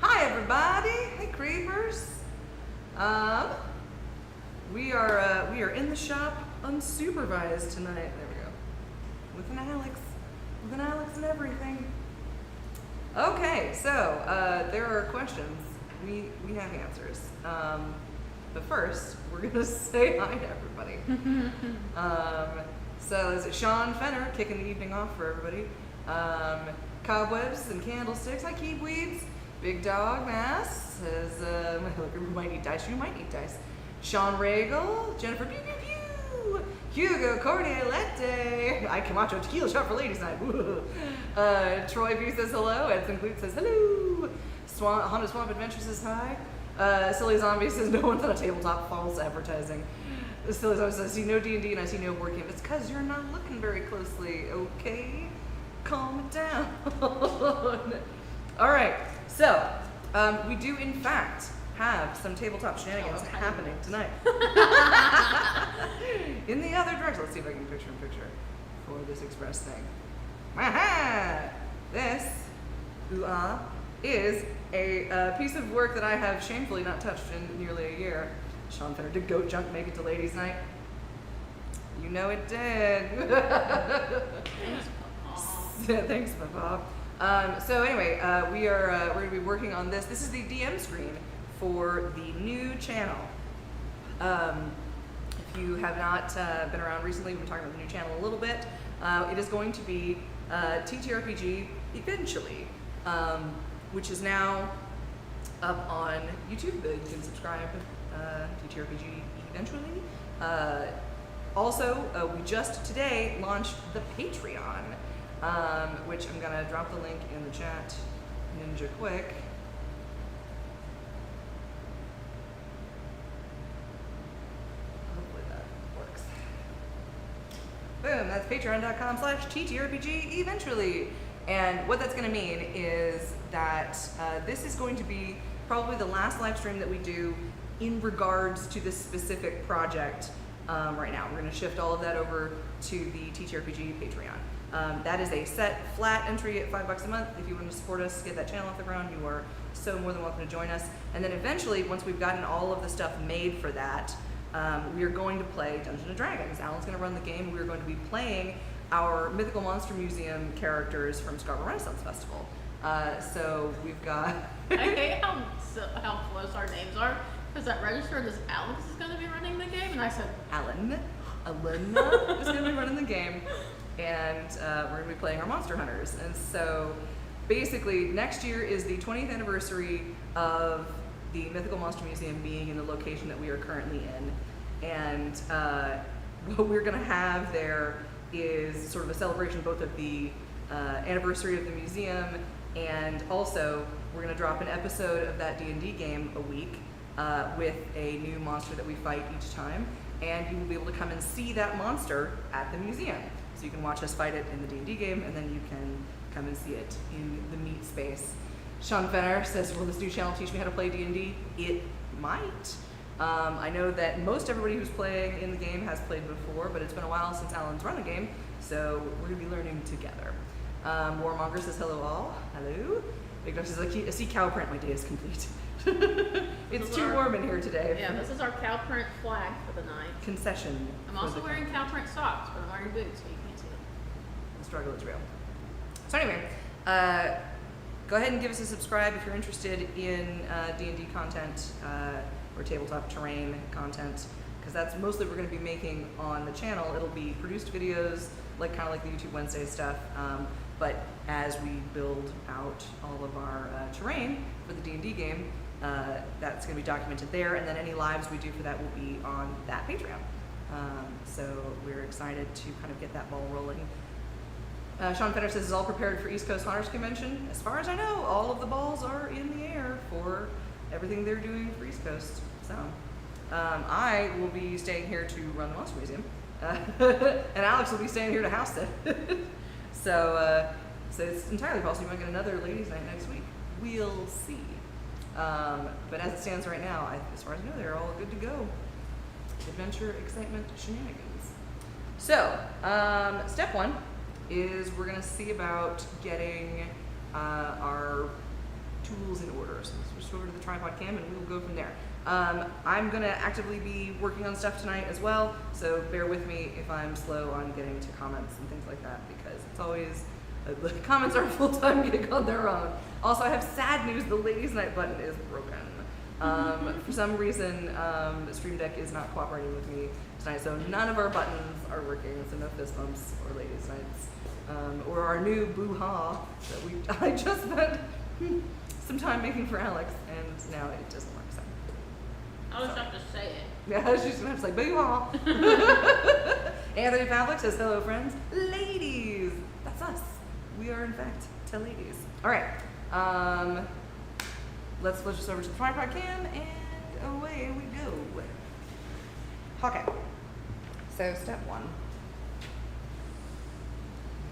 Hi everybody. Hey creepers. We are in the shop unsupervised tonight. There we go. With an Alex and everything. Okay, so there are questions. We have answers. But first, we're gonna say hi to everybody. So is it Sean Fenner kicking the evening off for everybody? Cobwebs and candlesticks. Hi, Keep Weeds. Big Dog Mass says, you might need dice. You might need dice. Sean Regal, Jennifer Pew Pew Pew, Hugo Cordialette, I Camacho Tequila Shot for Ladies Night. Troy V says hello. Edson Clute says hello. Honda Swamp Adventure says hi. Silly Zombie says no one's on a tabletop, false advertising. Silly Zombie says I see no D&D and I see no board game. It's because you're not looking very closely, okay? Calm it down. Alright, so we do in fact have some tabletop shenanigans happening tonight. In the other direction. Let's see if I can picture in picture for this express thing. Aha! This is a piece of work that I have shamefully not touched in nearly a year. Sean Fenner, did Goat Junk make it to Ladies Night? You know it did. Thanks, Papa. So anyway, we're going to be working on this. This is the DM screen for the new channel. If you have not been around recently, we've been talking about the new channel a little bit. It is going to be TTRPG eventually, which is now up on YouTube. You can subscribe TTRPG eventually. Also, we just today launched the Patreon, which I'm gonna drop the link in the chat ninja quick. Hopefully that works. Boom, that's patreon.com/TTRPG eventually. And what that's gonna mean is that this is going to be probably the last live stream that we do in regards to this specific project right now. We're gonna shift all of that over to the TTRPG Patreon. That is a set flat entry at $5 a month. If you want to support us, get that channel off the ground, you are so more than welcome to join us. And then eventually, once we've gotten all of the stuff made for that, we are going to play Dungeons and Dragons. Alan's gonna run the game. We're going to be playing our Mythical Monster Museum characters from Scarborough Renaissance Festival. So we've got... I hate how close our names are, because that registered as Alex is going to be running the game, and I said... Alana is going to be running the game, and we're going to be playing our Monster Hunters. And so basically, next year is the 20th anniversary of the Mythical Monster Museum being in the location that we are currently in. And what we're going to have there is sort of a celebration both of the anniversary of the museum, and also we're going to drop an episode of that D&D game a week with a new monster that we fight each time, and you will be able to come and see that monster at the museum. So you can watch us fight it in the D&D game, and then you can come and see it in the meat space. Sean Fenner says, will this new channel teach me how to play D&D? It might. I know that most everybody who's playing in the game has played before, but it's been a while since Alan's run a game, so we're going to be learning together. Warmonger says, hello all. Hello. Big Dog says, I see cow print, my day is complete. It's too warm in here today. Yeah, this is our cow print flag for the night. Concession. I'm also wearing cow print socks, but I'm wearing boots, so you can't see them. The struggle is real. So anyway, go ahead and give us a subscribe if you're interested in D&D content or tabletop terrain content, because that's mostly what we're going to be making on the channel. It'll be produced videos, like kind of like the YouTube Wednesday stuff, but as we build out all of our terrain for the D&D game, that's going to be documented there, and then any lives we do for that will be on that Patreon. So we're excited to kind of get that ball rolling. Sean Fenner says, is all prepared for East Coast Hunters Convention? As far as I know, all of the balls are in the air for everything they're doing for East Coast. So I will be staying here to run the Monster Museum, and Alex will be staying here to house it. So it's entirely possible you might get another ladies' night next week. We'll see. But as it stands right now, as far as I know, they're all good to go. Adventure, excitement, shenanigans. So, step one is we're gonna see about getting our tools in order. So let's switch over to the tripod cam and we'll go from there. I'm gonna actively be working on stuff tonight as well, so bear with me if I'm slow on getting to comments and things like that, because it's always, the comments are a full-time gig on their own. Also, I have sad news, the ladies night button is broken. For some reason, Stream Deck is not cooperating with me tonight, so none of our buttons are working, so no fist bumps or ladies nights. Or our new boo-ha that I just spent some time making for Alex, and now it doesn't work. So I'll just have to say it. yeah, she's gonna have to say boo-ha. Anthony Pavlik says, hello friends. Ladies, that's us. We are in fact 10 ladies. All right, let's switch this over to the tripod cam and away we go. Okay, so step one.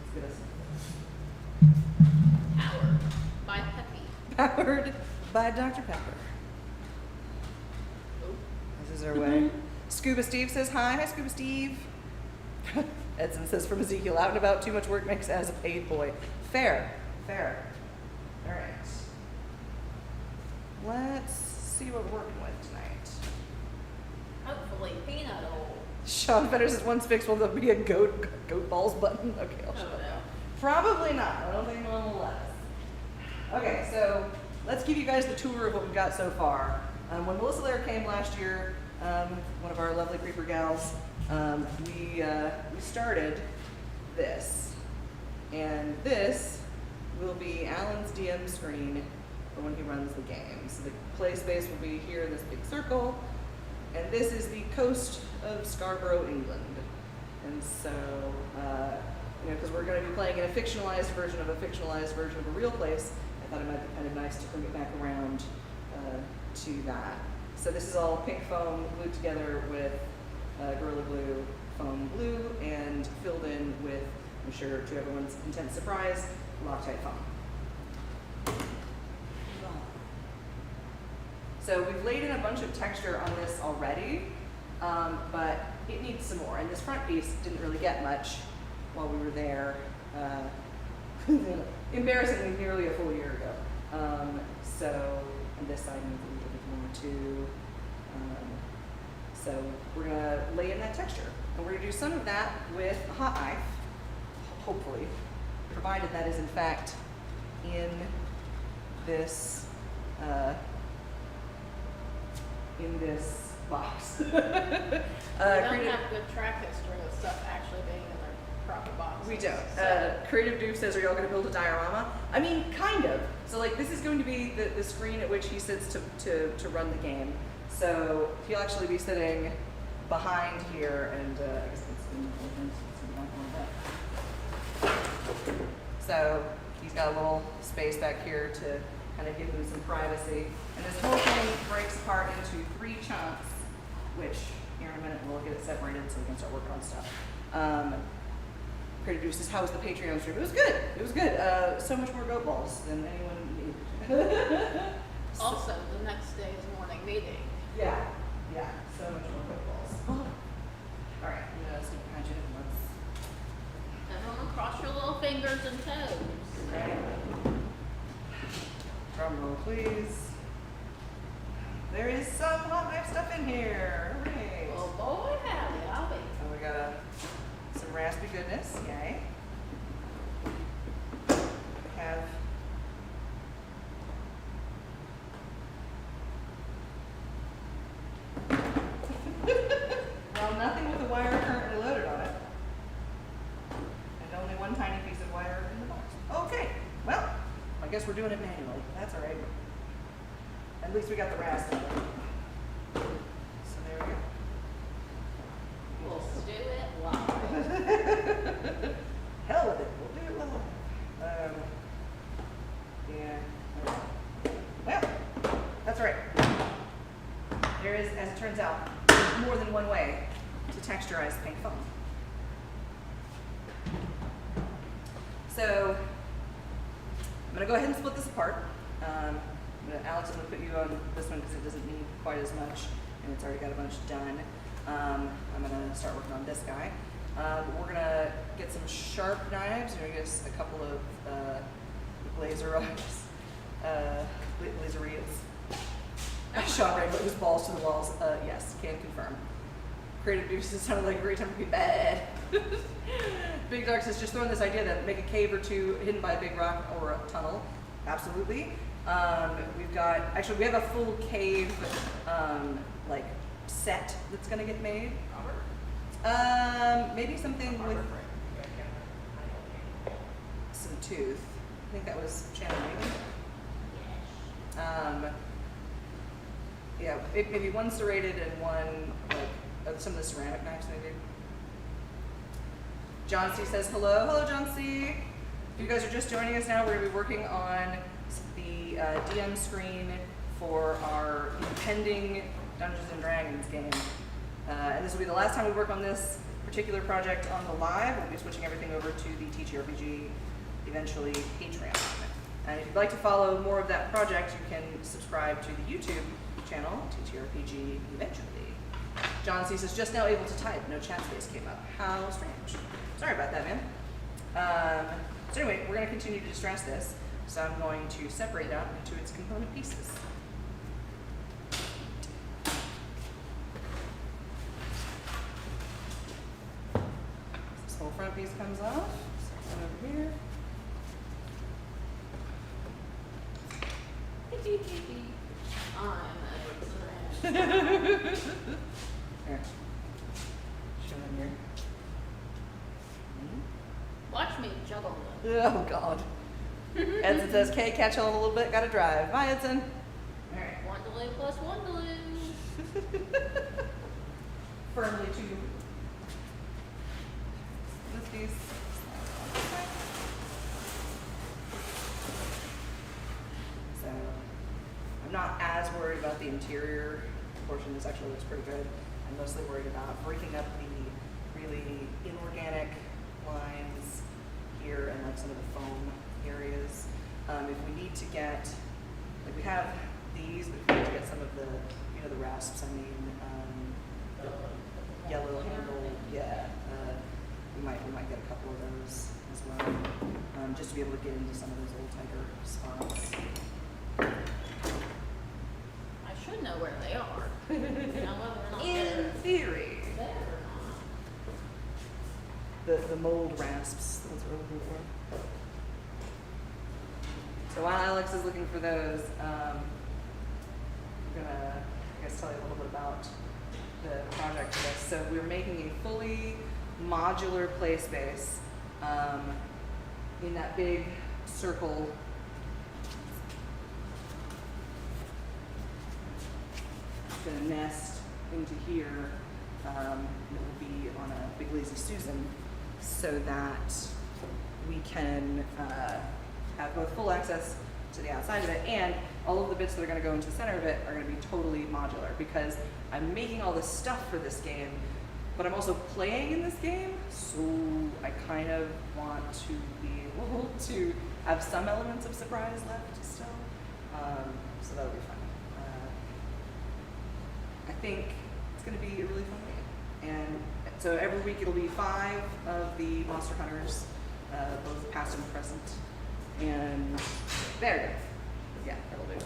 Let's get us Powered by Peppy. powered by Dr. Pepper. Oh. This is our way. Scuba Steve says hi. Hi, Scuba Steve. Edson says from Ezekiel, out and about, too much work makes as a paid boy. Fair, fair. All right. Let's see what we're working with tonight. Hopefully peanut oil. Sean Fetters says, once fixed, will there be a goat balls button? Okay, I'll shut up. no. Probably not. I don't think anyone will let us. Okay, so let's give you guys the tour of what we've got so far. When Melissa Lair came last year, one of our lovely creeper gals, we started this. And this will be Alan's DM screen for when he runs the game. So the play space will be here in this big circle. And this is the coast of Scarborough, England. And so, because we're going to be playing in a fictionalized version of a real place, I thought it might be kind of nice to bring it back around to that. So this is all pink foam glued together with Gorilla Glue foam glue and filled in with, I'm sure to everyone's intense surprise, Loctite foam. So we've laid in a bunch of texture on this already, but it needs some more. And this front piece didn't really get much while we were there, embarrassingly nearly a full year ago. And this side needs a little bit more too. So we're gonna lay in that texture. And we're gonna do some of that with a hot knife, hopefully, provided that is in fact in this box. We don't have good track history of stuff actually being in their proper boxes. We don't. So, Creative Doof says, are y'all going to build a diorama? I mean, kind of. So like this is going to be the screen at which he sits to run the game. So he'll actually be sitting behind here, and I guess so he's got a little space back here to kind of give him some privacy. And this whole thing breaks apart into 3 chunks, which here in a minute we'll get it separated so we can start working on stuff. Creative Doof says, how was the Patreon stream? It was good. It was good. So much more goat balls than anyone needed. also, the next day's morning meeting. Yeah, so much more goat balls. All right, I'm gonna sneak behind you once. Everyone cross your little fingers and toes. Right. Drum roll, please. There is some hot knife stuff in here. Hooray. Oh boy, howdy, I'll be. So we got some raspy goodness. Yay. We have well, nothing with a wire currently loaded on it. And only one tiny piece of wire in the box. Okay, well, I guess we're doing it manually. That's all right. At least we got the rasp on it. So there we go. We'll do it live. Hell with it, we'll do it live. Yeah. Well, that's right. There is, as it turns out, more than one way to texturize pink foam. So I'm going to go ahead and split this apart. Alex, I'm going to put you on this one because it doesn't need quite as much, and it's already got a bunch done. I'm going to start working on this guy. We're gonna get some sharp knives. We're gonna get us a couple of laser eyes, laserias. Sean Ray put his balls to the walls. Yes, can confirm. Creative Beasts sounded like a great time to be bad. Big Dark says just throwing this idea that make a cave or two hidden by a big rock or a tunnel. Absolutely. We have a full cave like set that's gonna get made. Maybe something with some tooth. I think that was Shannon, maybe. Yeah, maybe one serrated and one like some of the ceramic knives maybe. John C says hello. Hello, John C. If you guys are just joining us now, we're going to be working on the DM screen for our impending Dungeons and Dragons game. And this will be the last time we work on this particular project on the live. We'll be switching everything over to the TTRPG, eventually Patreon. And if you'd like to follow more of that project, you can subscribe to the YouTube channel, TTRPG eventually. John C says, just now able to type, no chat space came up. How strange. Sorry about that, man. So anyway, we're going to continue to stress this. So I'm going to separate it out into its component pieces. This whole front piece comes off. So over here. Here. Show them here. Watch me juggle them. Oh God. Edson says, "Kay, catch on a little bit. Gotta drive." Bye, Edson. All right. One delay plus one delay. Firmly to this piece. So I'm not as worried about the interior portion. This actually looks pretty good. I'm mostly worried about breaking up the really inorganic lines here and like some of the foam areas. If we need to get, like we have these, but if we need to get some of the, the rasps, the yellow handle, yeah, we might get a couple of those as well, just to be able to get into some of those old tighter spots. I should know where they are. Now whether or not In they're theory. there or The mold rasps, those are looking for. So while Alex is looking for those, I'm gonna, tell you a little bit about the project for this. So we're making a fully modular play space in that big circle. It's gonna nest into here. It will be on a big lazy Susan, so that we can have both full access to the outside of it, and all of the bits that are going to go into the center of it are going to be totally modular, because I'm making all this stuff for this game, but I'm also playing in this game, so I kind of want to be able to have some elements of surprise left still, so that'll be fun. I think it's going to be a really fun game. And so every week it'll be 5 of the Monster Hunters, both past and present. And there you go. Yeah, that'll do.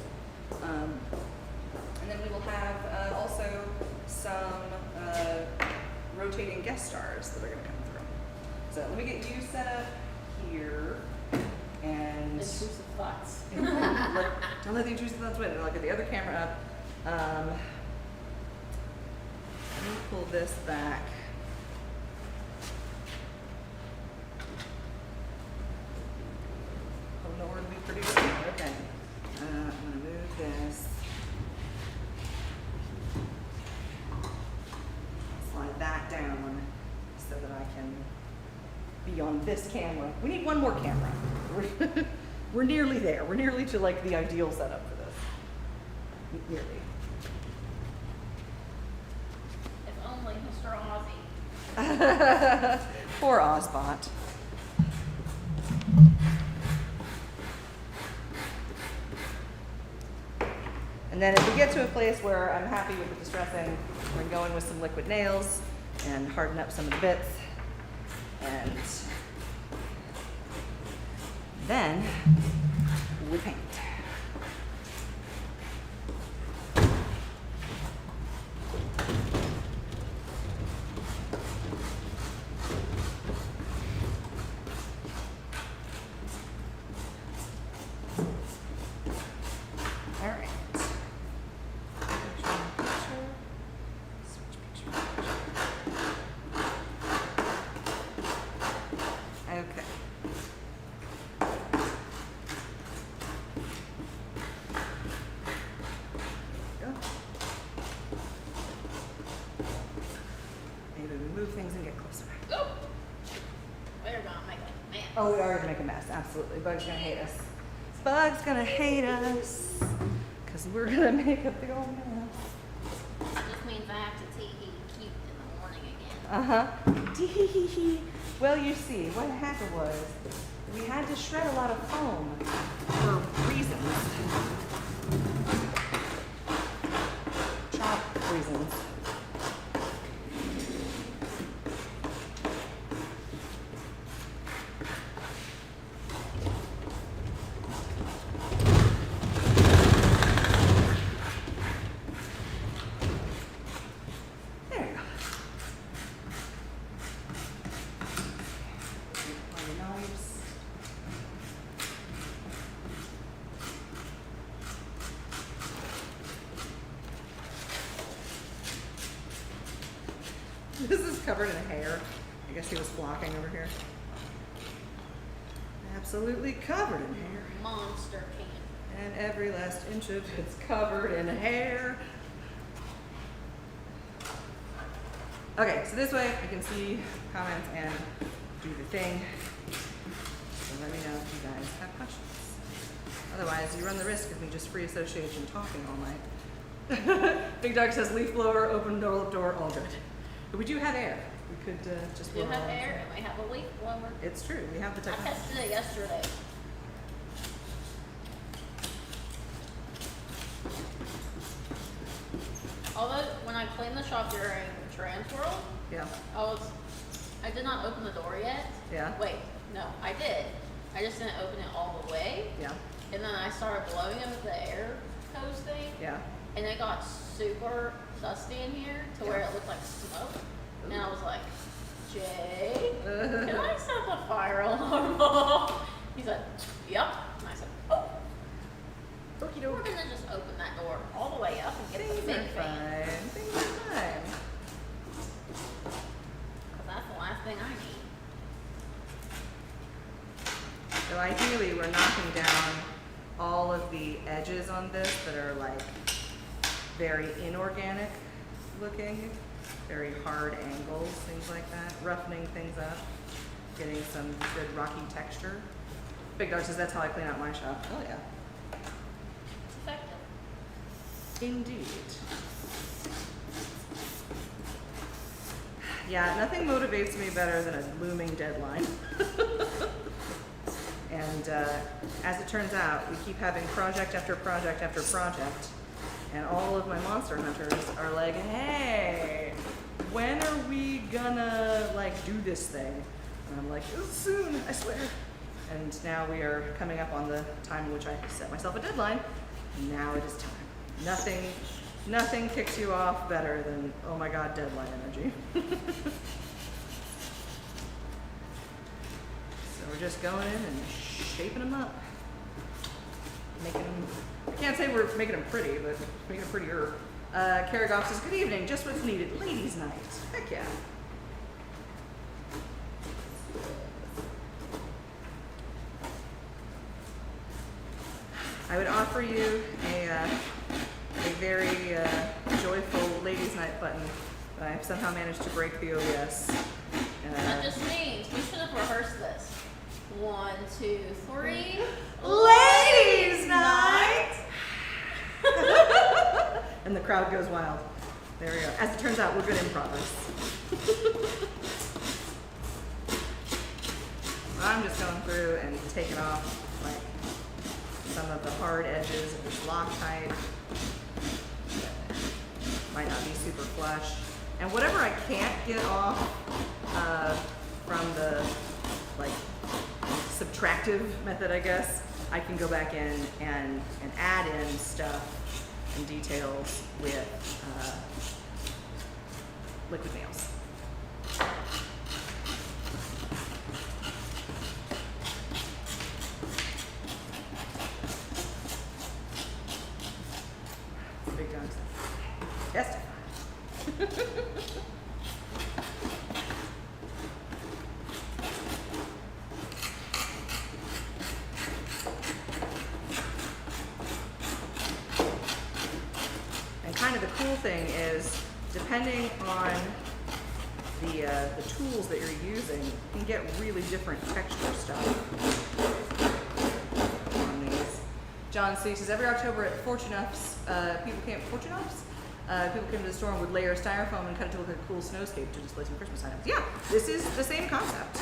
And then we will have also some rotating guest stars that are going to come through. So let me get you set up here. And intrusive thoughts. Don't let the intrusive thoughts win. I'll get the other camera up. Let me pull this back. Oh, nowhere to be pretty good. Okay. I'm gonna move this. Slide that down so that I can be on this camera. We need one more camera. We're nearly there. We're nearly to like the ideal setup for this. Nearly. Only Mr. Ozzy. Poor Ozbot. And then if we get to a place where I'm happy with the distressing, we're going with some liquid nails and harden up some of the bits. And then we paint. All right. Switch picture. Okay. Go. Maybe we move things and get closer. Oh, we're gonna make a man. Oh, we are gonna make a mess. Absolutely. Bug's gonna hate us. Bug's gonna hate us because we're gonna make a big old mess. This means I have to tee cute in the morning again. Uh-huh. Well, you see, what happened was we had to shred a lot of foam for reasons. Chop reasons. There you go. Find the knives. This is covered in hair. I guess he was flocking over here. Absolutely covered in hair. Monster can. And every last inch of it's covered in hair. Okay, so this way I can see comments and do the thing. So let me know if you guys have questions. Otherwise, you run the risk of me just free association talking all night. Big Dog says leaf blower, open door, all good. But we do have air. We could just We blow have all the air time. and we have a leaf blower. It's true. We have the I technology. tested it yesterday. Although when I cleaned the shop during Trans World, Yeah. I did not open the door yet. Yeah. Wait, no, I did. I just didn't open it all the way. Yeah. And then I started blowing it with the air hose thing. Yeah. And it got super dusty in here to where Yeah. it looked like smoke. And I was like, Jay, can I set the fire alarm off? He said, yep. And I said, oh, Okie we're doke. gonna just open that door all the way up and get the Things big are fan. fine. Things are fine. Because that's the last thing I need. So ideally, we're knocking down all of the edges on this that are like very inorganic looking, very hard angles, things like that, roughening things up, getting some good rocky texture. Big Dog says that's how I clean out my shop. Oh yeah. It's effective. Indeed. Yeah, nothing motivates me better than a looming deadline. And as it turns out, we keep having project after project after project, and all of my monster hunters are like, hey, when are we gonna like do this thing? And I'm like, soon, I swear. And now we are coming up on the time in which I set myself a deadline. Now it is time. Nothing kicks you off better than, oh my God, deadline energy. So we're just going in and shaping them up. Making them, I can't say we're making them pretty, but making them prettier. Karagoff says, good evening, just what's needed. Ladies' night. Heck yeah. I would offer you a very joyful ladies' night button, but I've somehow managed to break the OBS. That just means we should have rehearsed this. 1, 2, 3. Ladies' night! And the crowd goes wild. There we go. As it turns out, we're good improvers. I'm just going through and taking off like some of the hard edges of this Loctite. Might not be super flush. And whatever I can't get off from the like subtractive method, I guess, I can go back in and add in stuff and details with liquid nails. Big John testify. And kind of the cool thing is, depending on the tools that you're using, you can get really different texture stuff on these. John C says every October at Fortune Ups, people came to the store and would layer styrofoam and cut it to look like a cool snowscape to display some Christmas items. Yeah, this is the same concept.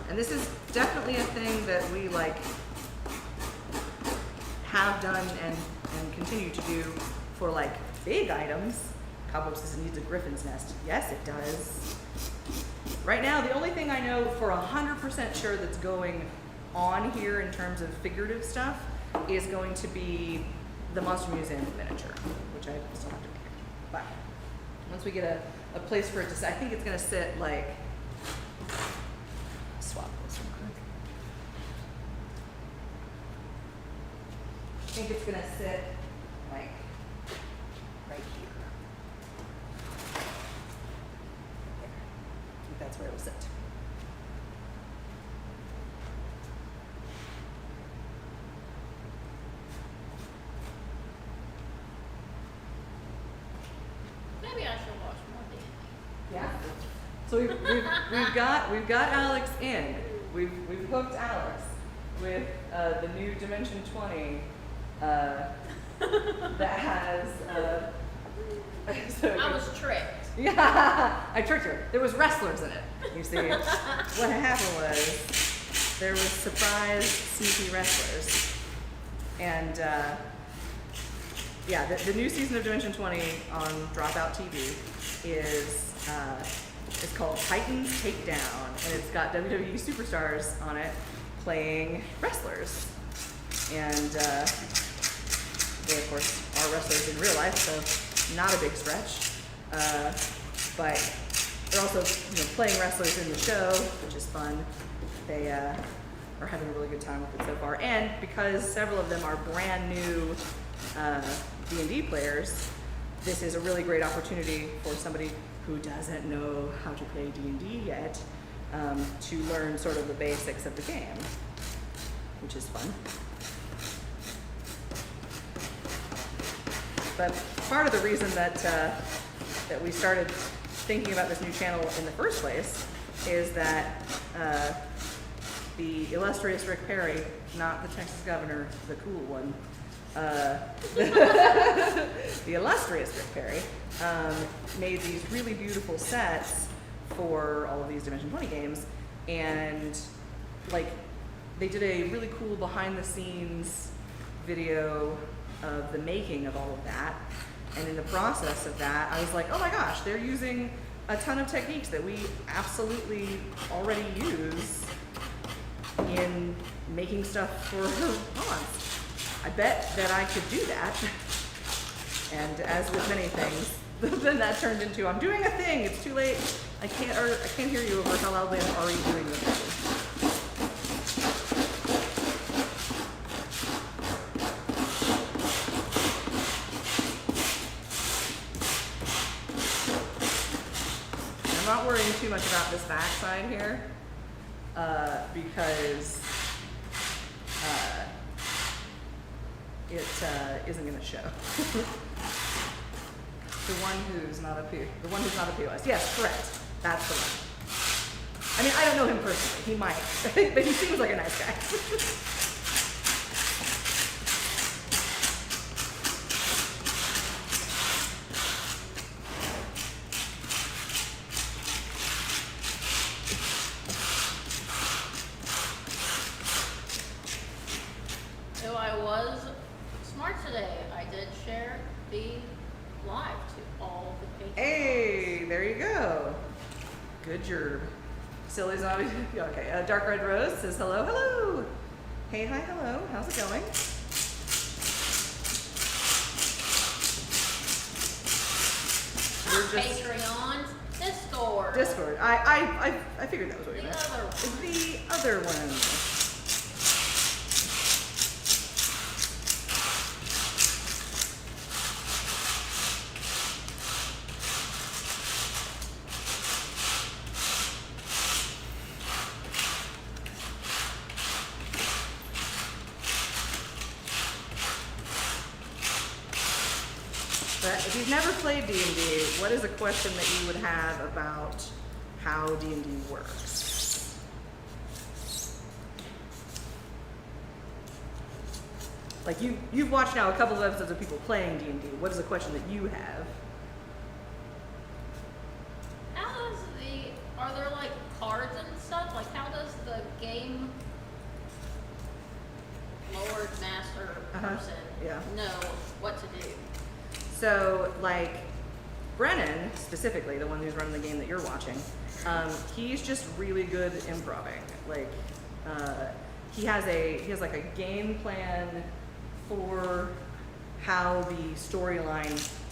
And this is definitely a thing that we like have done and continue to do for like big items. Cobweb says it needs a griffin's nest. Yes, it does. Right now, the only thing I know for 100% sure that's going on here in terms of figurative stuff is going to be the Monster Museum miniature, which I still have to make. But once we get a place for it to sit, I think it's going to sit like, swap this real quick. I think it's going to sit like right here. There. I think that's where it will sit. Maybe I should watch more D&D. Yeah. So we've got Alex in. We've hooked Alex with the new Dimension 20 that has. So I was tricked. Yeah, I tricked her. There was wrestlers in it. You see, what happened was there was surprise sneaky wrestlers, and yeah, the new season of Dimension 20 on Dropout TV is it's called Titans Takedown, and it's got WWE superstars on it playing wrestlers, and they of course are wrestlers in real life, so not a big stretch. But they're also, playing wrestlers in the show, which is fun. They are having a really good time with it so far. And because several of them are brand new D&D players, this is a really great opportunity for somebody who doesn't know how to play D&D yet to learn sort of the basics of the game, which is fun. But part of the reason that we started thinking about this new channel in the first place is that the illustrious Rick Perry, not the Texas governor, the cool one, the illustrious Rick Perry, made these really beautiful sets for all of these Dimension 20 games, and like they did a really cool behind the scenes video of the making of all of that. And in the process of that, I was like, oh my gosh, they're using a ton of techniques that we absolutely already use in making stuff for Hans. I bet that I could do that. And as with many things, then that turned into, I'm doing a thing, it's too late. I can't hear you over how loudly I'm already doing the thing. I'm not worrying too much about this back side here because it isn't going to show. The one who's not a POS. Yes, correct. That's the one. I mean, I don't know him personally. He might, but he seems like a nice guy. So I was smart today. I did share the live to all the patrons. Hey, there you go. Good job. Silly zombie. Okay. Dark Red Rose says hello, hello. Hey, hi, hello. How's it going? Not Patreons. Discord. Discord. I figured that was what you The meant. other one. The other one. But if you've never played D&D, what is a question that you would have about how D&D works? Like you've watched now a couple of episodes of people playing D&D. What is a question that you have? How does are there like cards and stuff? Like how does the game lord master person yeah. know what to do? So, like, Brennan, specifically, the one who's running the game that you're watching, he's just really good at improving. Like, he has like a game plan for how the storyline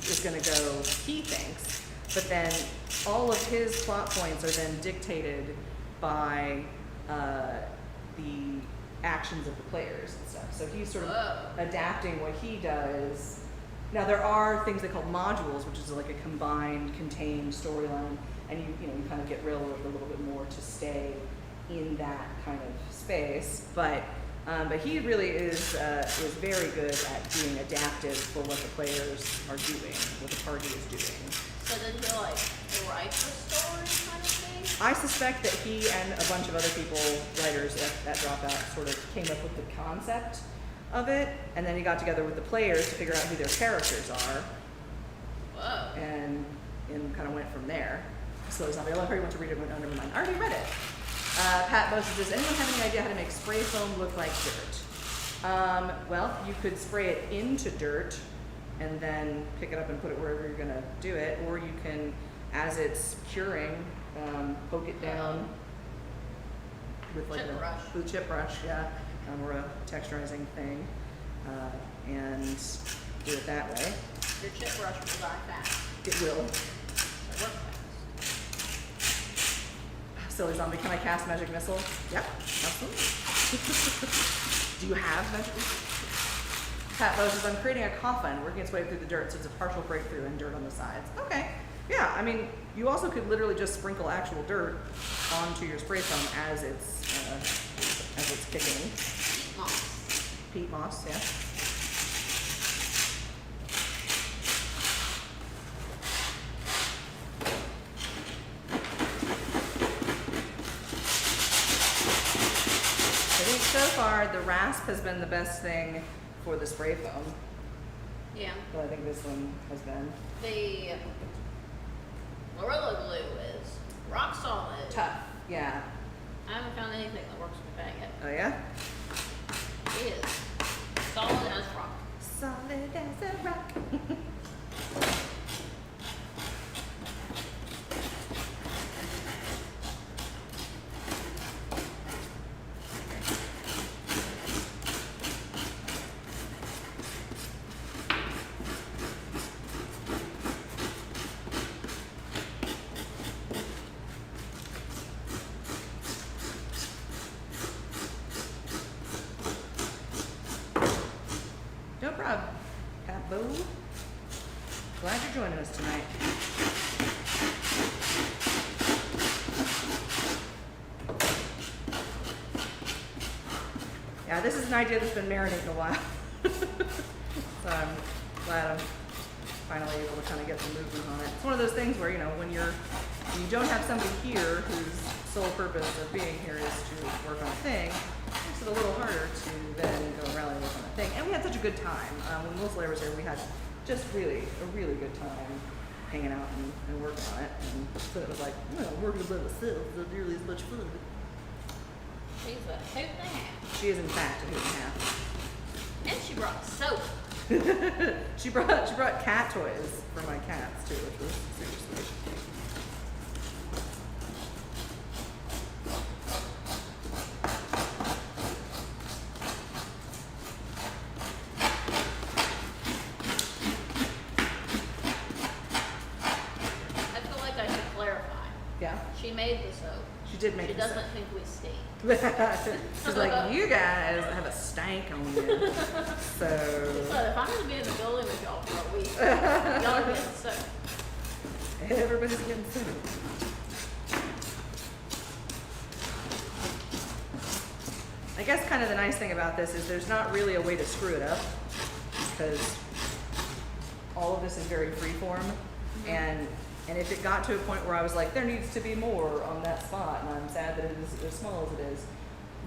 is going to go, he thinks, but then all of his plot points are then dictated by the actions of the players and stuff. So he's sort of adapting what he does. Now there are things they call modules, which is like a combined, contained storyline, and you kind of get rid of a little bit more to stay in that kind of space. But he really is very good at being adaptive for what the players are doing, what the party is doing. So did he like write the story kind of thing? I suspect that he and a bunch of other people, writers at Dropout, sort of came up with the concept of it, and then he got together with the players to figure out who their characters are. Whoa. And kind of went from there. So it's not, I love how you want to read it, but no, never mind. I already read it. Pat Bose, does anyone have any idea how to make spray foam look like dirt? Well, you could spray it into dirt and then pick it up and put it wherever you're gonna do it, or you can, as it's curing, poke it down with like Chip a chip brush, yeah, or a texturizing thing, and do it that way. Your chip brush will die fast. It will. It works fast. Silly zombie, can I cast magic missile? Yep, absolutely. Do you have magic missile? Pat Bose says, I'm creating a coffin, working its way through the dirt, so it's a partial breakthrough and dirt on the sides. Okay. Yeah, I mean, you also could literally just sprinkle actual dirt onto your spray foam as it's kicking. Peat moss. Peat moss, yeah. I think so far the rasp has been the best thing for the spray foam. Yeah. But I think this one has been The Gorilla Glue is rock solid. tough. Yeah. I haven't found anything that works with that yet. Oh yeah? It is solid as rock. Solid as a rock. No problem. Taboo. Glad you're joining us tonight. Yeah, this is an idea that's been marinating a while. So I'm glad I'm finally able to kind of get some movement on it. It's one of those things where, when you don't have somebody here whose sole purpose of being here is to work on a thing, it makes it a little harder to then go and rally and work on a thing. And we had such a good time. When Will Slayer was here, we had just really a really good time hanging out and working on it. And so it was like, working by myself is nearly as much fun. She's a hoot and a half. She is in fact a hoot and a half. And she brought soap. She brought cat toys for my cats too, which was super sweet. She did make She it doesn't sound. think we stink. She's like, you guys have a stank on you. So If I'm gonna be in the building with y'all for a week, y'all are getting sick. everybody's getting sick. I guess kind of the nice thing about this is there's not really a way to screw it up because all of this is very freeform, and if it got to a point where I was like, there needs to be more on that spot, and I'm sad that it is as small as it is,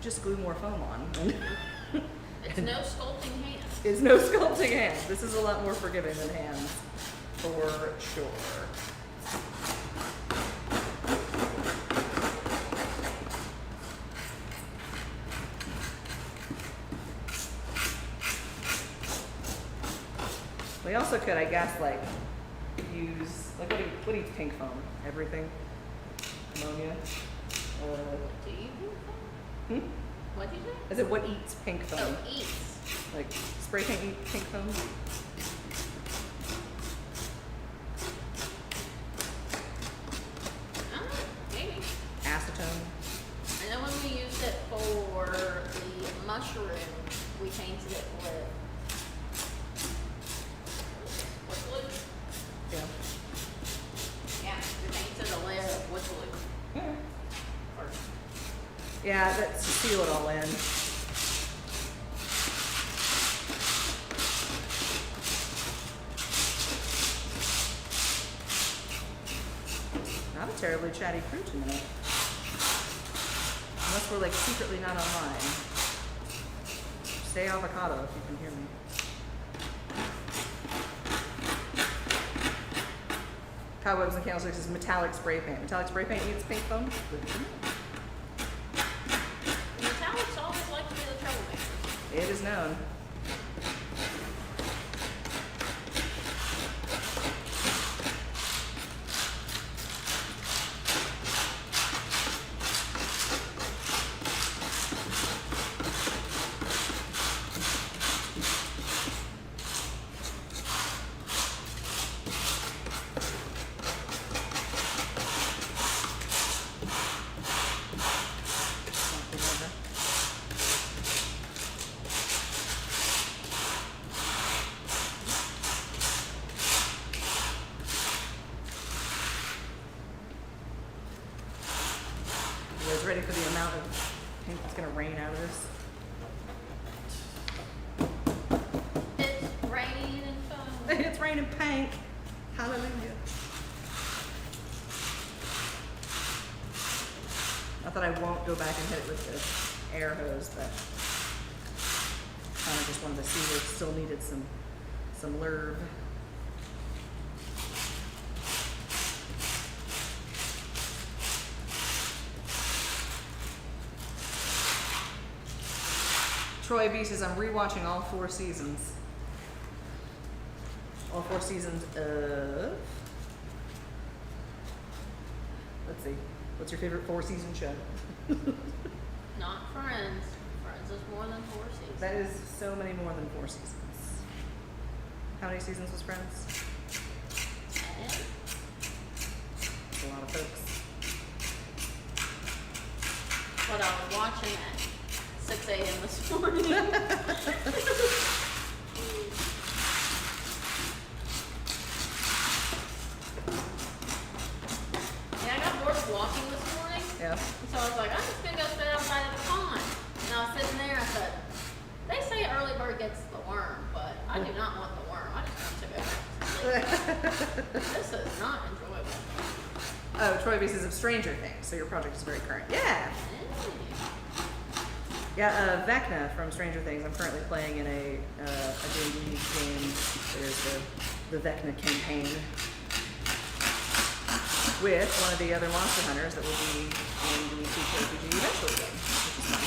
just glue more foam on. It's no sculpting hands. It's no sculpting hands. This is a lot more forgiving than hands, for sure. We also could, I guess, like use like what eats pink foam? Everything. Ammonia. Do you do that? Hmm? What'd you say? I said what eats pink foam? Oh, eats. Like spray paint eat pink foam? Maybe. Acetone. I know when we used it for the mushroom, we painted it with wood glue. Yeah. Yeah, we painted a layer of wood glue first. Yeah, that's to seal it all in. Not a terribly chatty crew tonight. Unless we're like secretly not online. Say avocado if you can hear me. Cobwebs and Candlesticks is metallic spray paint. Metallic spray paint needs pink foam? Good to know. Metallics always like to be the troublemakers. It is known. You guys ready for the amount of paint that's gonna rain out of this? It's raining and foam. It's raining paint. Hallelujah. Not that I won't go back and hit it with the air hose, but kind of just wanted to see where it still needed some lurve. Troy B says, I'm rewatching all 4 seasons. All 4 seasons of... Let's see. What's your favorite 4-season show? Not Friends. Friends is more than 4 seasons. That is so many more than 4 seasons. How many seasons was Friends? 10? That's a lot of folks. What I was watching at 6 a.m. this morning. Yeah, I got bored walking this morning. Yeah. So I was like, I'm just gonna go sit outside of the pond. And I was sitting there, I said, they say early bird gets the worm, but I do not want the worm. I just want to go back to sleep. This is not enjoyable. Oh, Troy B says of Stranger Things, so your project is very current. Yeah. Yeah, Vecna from Stranger Things. I'm currently playing in a D&D game. There's the Vecna campaign with one of the other monster hunters that will be in the TTRPG eventually game, which is fun.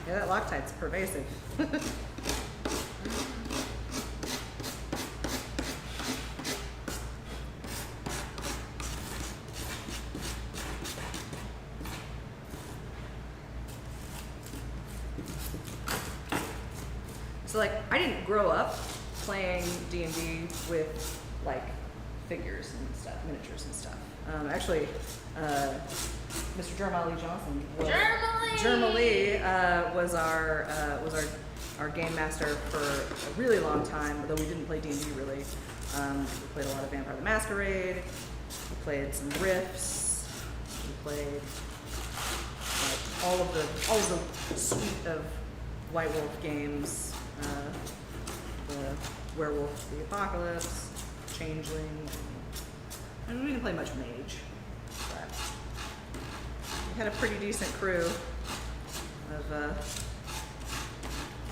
Yeah, that Loctite's pervasive. So like, I didn't grow up playing D&D with like figures and stuff, miniatures and stuff. Actually, Mr. Jeremiah Lee Johnson was our game master for a really long time, although we didn't play D&D really. We played a lot of Vampire the Masquerade. We played some Rifts. We played all of the suite of White Wolf games, the Werewolf, the Apocalypse, Changeling, and we didn't play much Mage, but we had a pretty decent crew of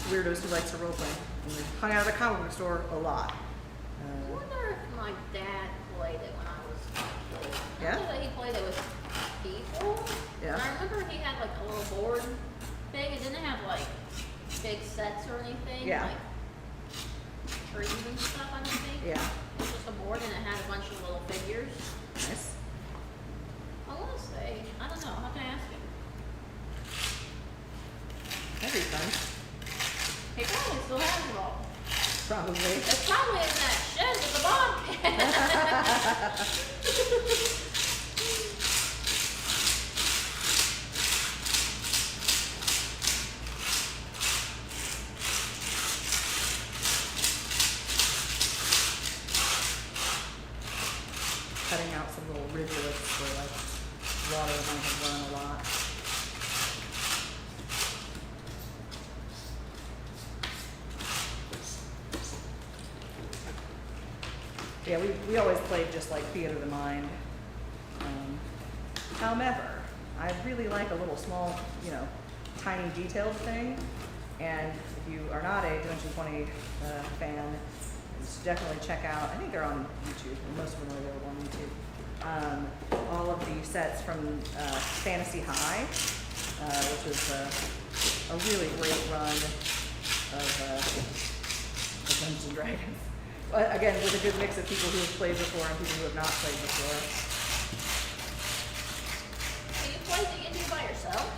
weirdos who like to roleplay. And we hung out at the comic book store a lot. I wonder if my dad played it when I was a kid. Yeah? I know that he played it with people. Yeah. And I remember he had like a little board thing. It didn't have like big sets or anything. Yeah. Like trees and stuff, I don't think. Yeah. It was just a board and it had a bunch of little figures. Nice. I want to say, I don't know, how can I ask him? That'd be fun. He probably still has it all. Probably. It's probably in that shed with the bobcat. Cutting out some little rivulets where like water might have run a lot. Yeah, we always played just like theater of the mind. However, I really like a little small, tiny detailed thing. And if you are not a Dimension 20 fan, definitely check out, I think they're on YouTube, and most of them are available on YouTube, all of the sets from Fantasy High, which was a really great run of Dungeons and Dragons. But again, with a good mix of people who have played before and people who have not played before. Do you play D&D by yourself?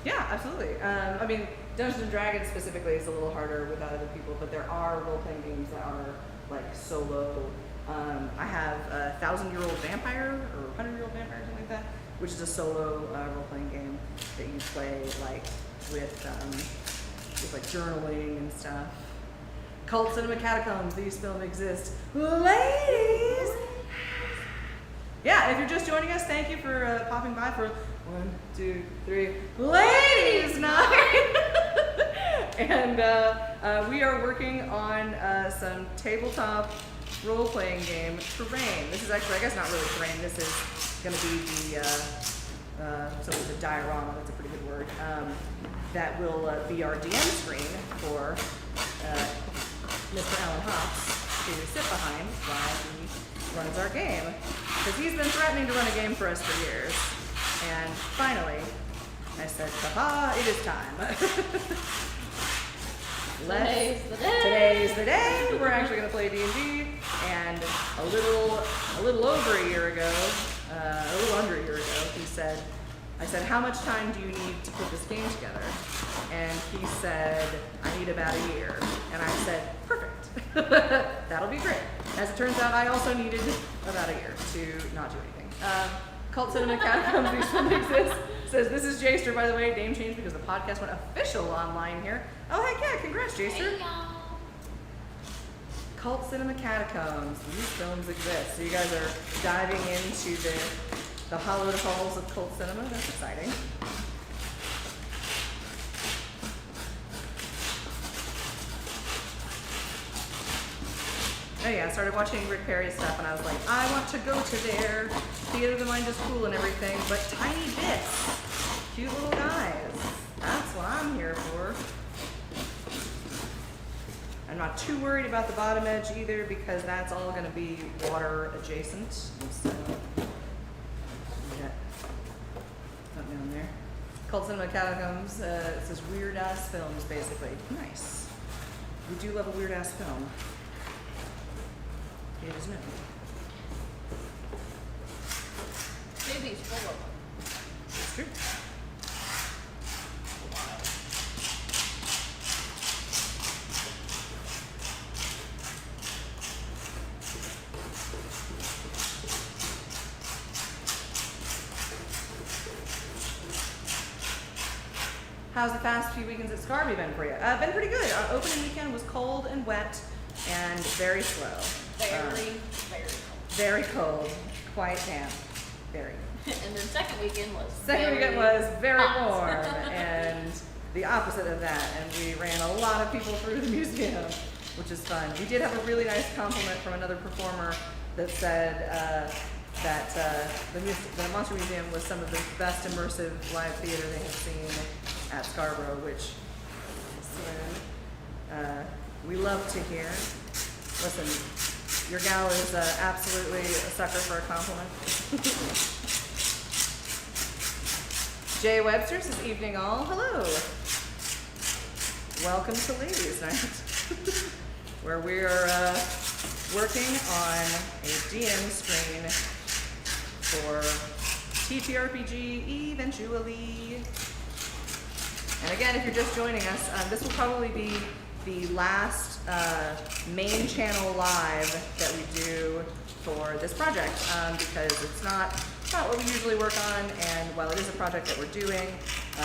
Yeah, absolutely. I mean, Dungeons and Dragons specifically is a little harder without other people, but there are role-playing games that are like solo. I have a 1,000-year-old vampire or 100-year-old vampire, something like that, which is a solo role-playing game that you play like with like journaling and stuff. Cult Cinema Catacombs, these films exist. Ladies! Yeah, if you're just joining us, thank you for popping by for 1, 2, 3, Ladies Night! And we are working on some tabletop role-playing game, Terrain. This is actually, I guess not really Terrain, this is going to be the diorama, that's a pretty good word, that will be our DM screen for Mr. Alan Hops to sit behind while he runs our game. Because he's been threatening to run a game for us for years. And finally, I said, "Papa, it is time." Today's the day. We're actually going to play D&D. And a little over a year ago, a little under a year ago, I said, "How much time do you need to put this game together?" And he said, "I need about a year." And I said, "Perfect. That'll be great." As it turns out, I also needed about a year to not do anything. Cult Cinema Catacombs, these films exist. Says, "This is Jaster, by the way. Name changed because the podcast went official online here." Oh, heck yeah. Congrats, Jaster. Hey, y'all. Cult Cinema Catacombs. These films exist. So you guys are diving into the hallowed halls of cult cinema. That's exciting. Oh yeah, I started watching Rick Perry stuff and I was like, I want to go to there. Theater of the Mind is cool and everything, but tiny bits. Cute little guys. That's what I'm here for. I'm not too worried about the bottom edge either because that's all going to be water adjacent. So, yeah, not down there. Cult Cinema Catacombs. It says weird ass films, basically. Nice. We do love a weird ass film. It is known. Baby's full of them. That's true. How's the past few weekends at Scarby been for you? Been pretty good. Our opening weekend was cold and wet and very slow. Very cold. Very cold. Quite damp. Very. And then second weekend was very hot. warm and the opposite of that. And we ran a lot of people through the museum, which is fun. We did have a really nice compliment from another performer that said that the Monster Museum was some of the best immersive live theater they had seen at Scarborough, which we love to hear. Listen, your gal is absolutely a sucker for a compliment. Jay Webster says, evening all. Hello. Welcome to Ladies Night, where we are working on a DM screen for TTRPG eventually. And again, if you're just joining us, this will probably be the last main channel live that we do for this project, because it's not what we usually work on, and while it is a project that we're doing,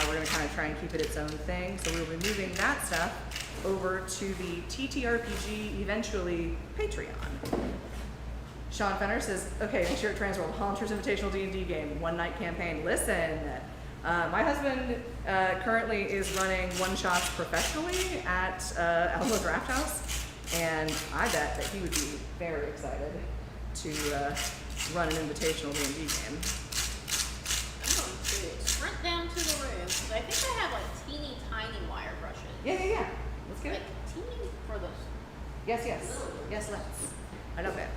we're going to kind of try and keep it its own thing. So we'll be moving that stuff over to the TTRPG eventually Patreon. Sean Fenner says, okay, next year at Transworld, Hollander's Invitational D&D game, one-night campaign. Listen, my husband currently is running one-shots professionally at Alamo Draft House, and I bet that he would be very excited to run an invitational D&D game. I'm going to sprint down to the room, because I think I have like teeny tiny wire brushes. Yeah. Let's get Like it. teeny for those. Yes, let's. I love it.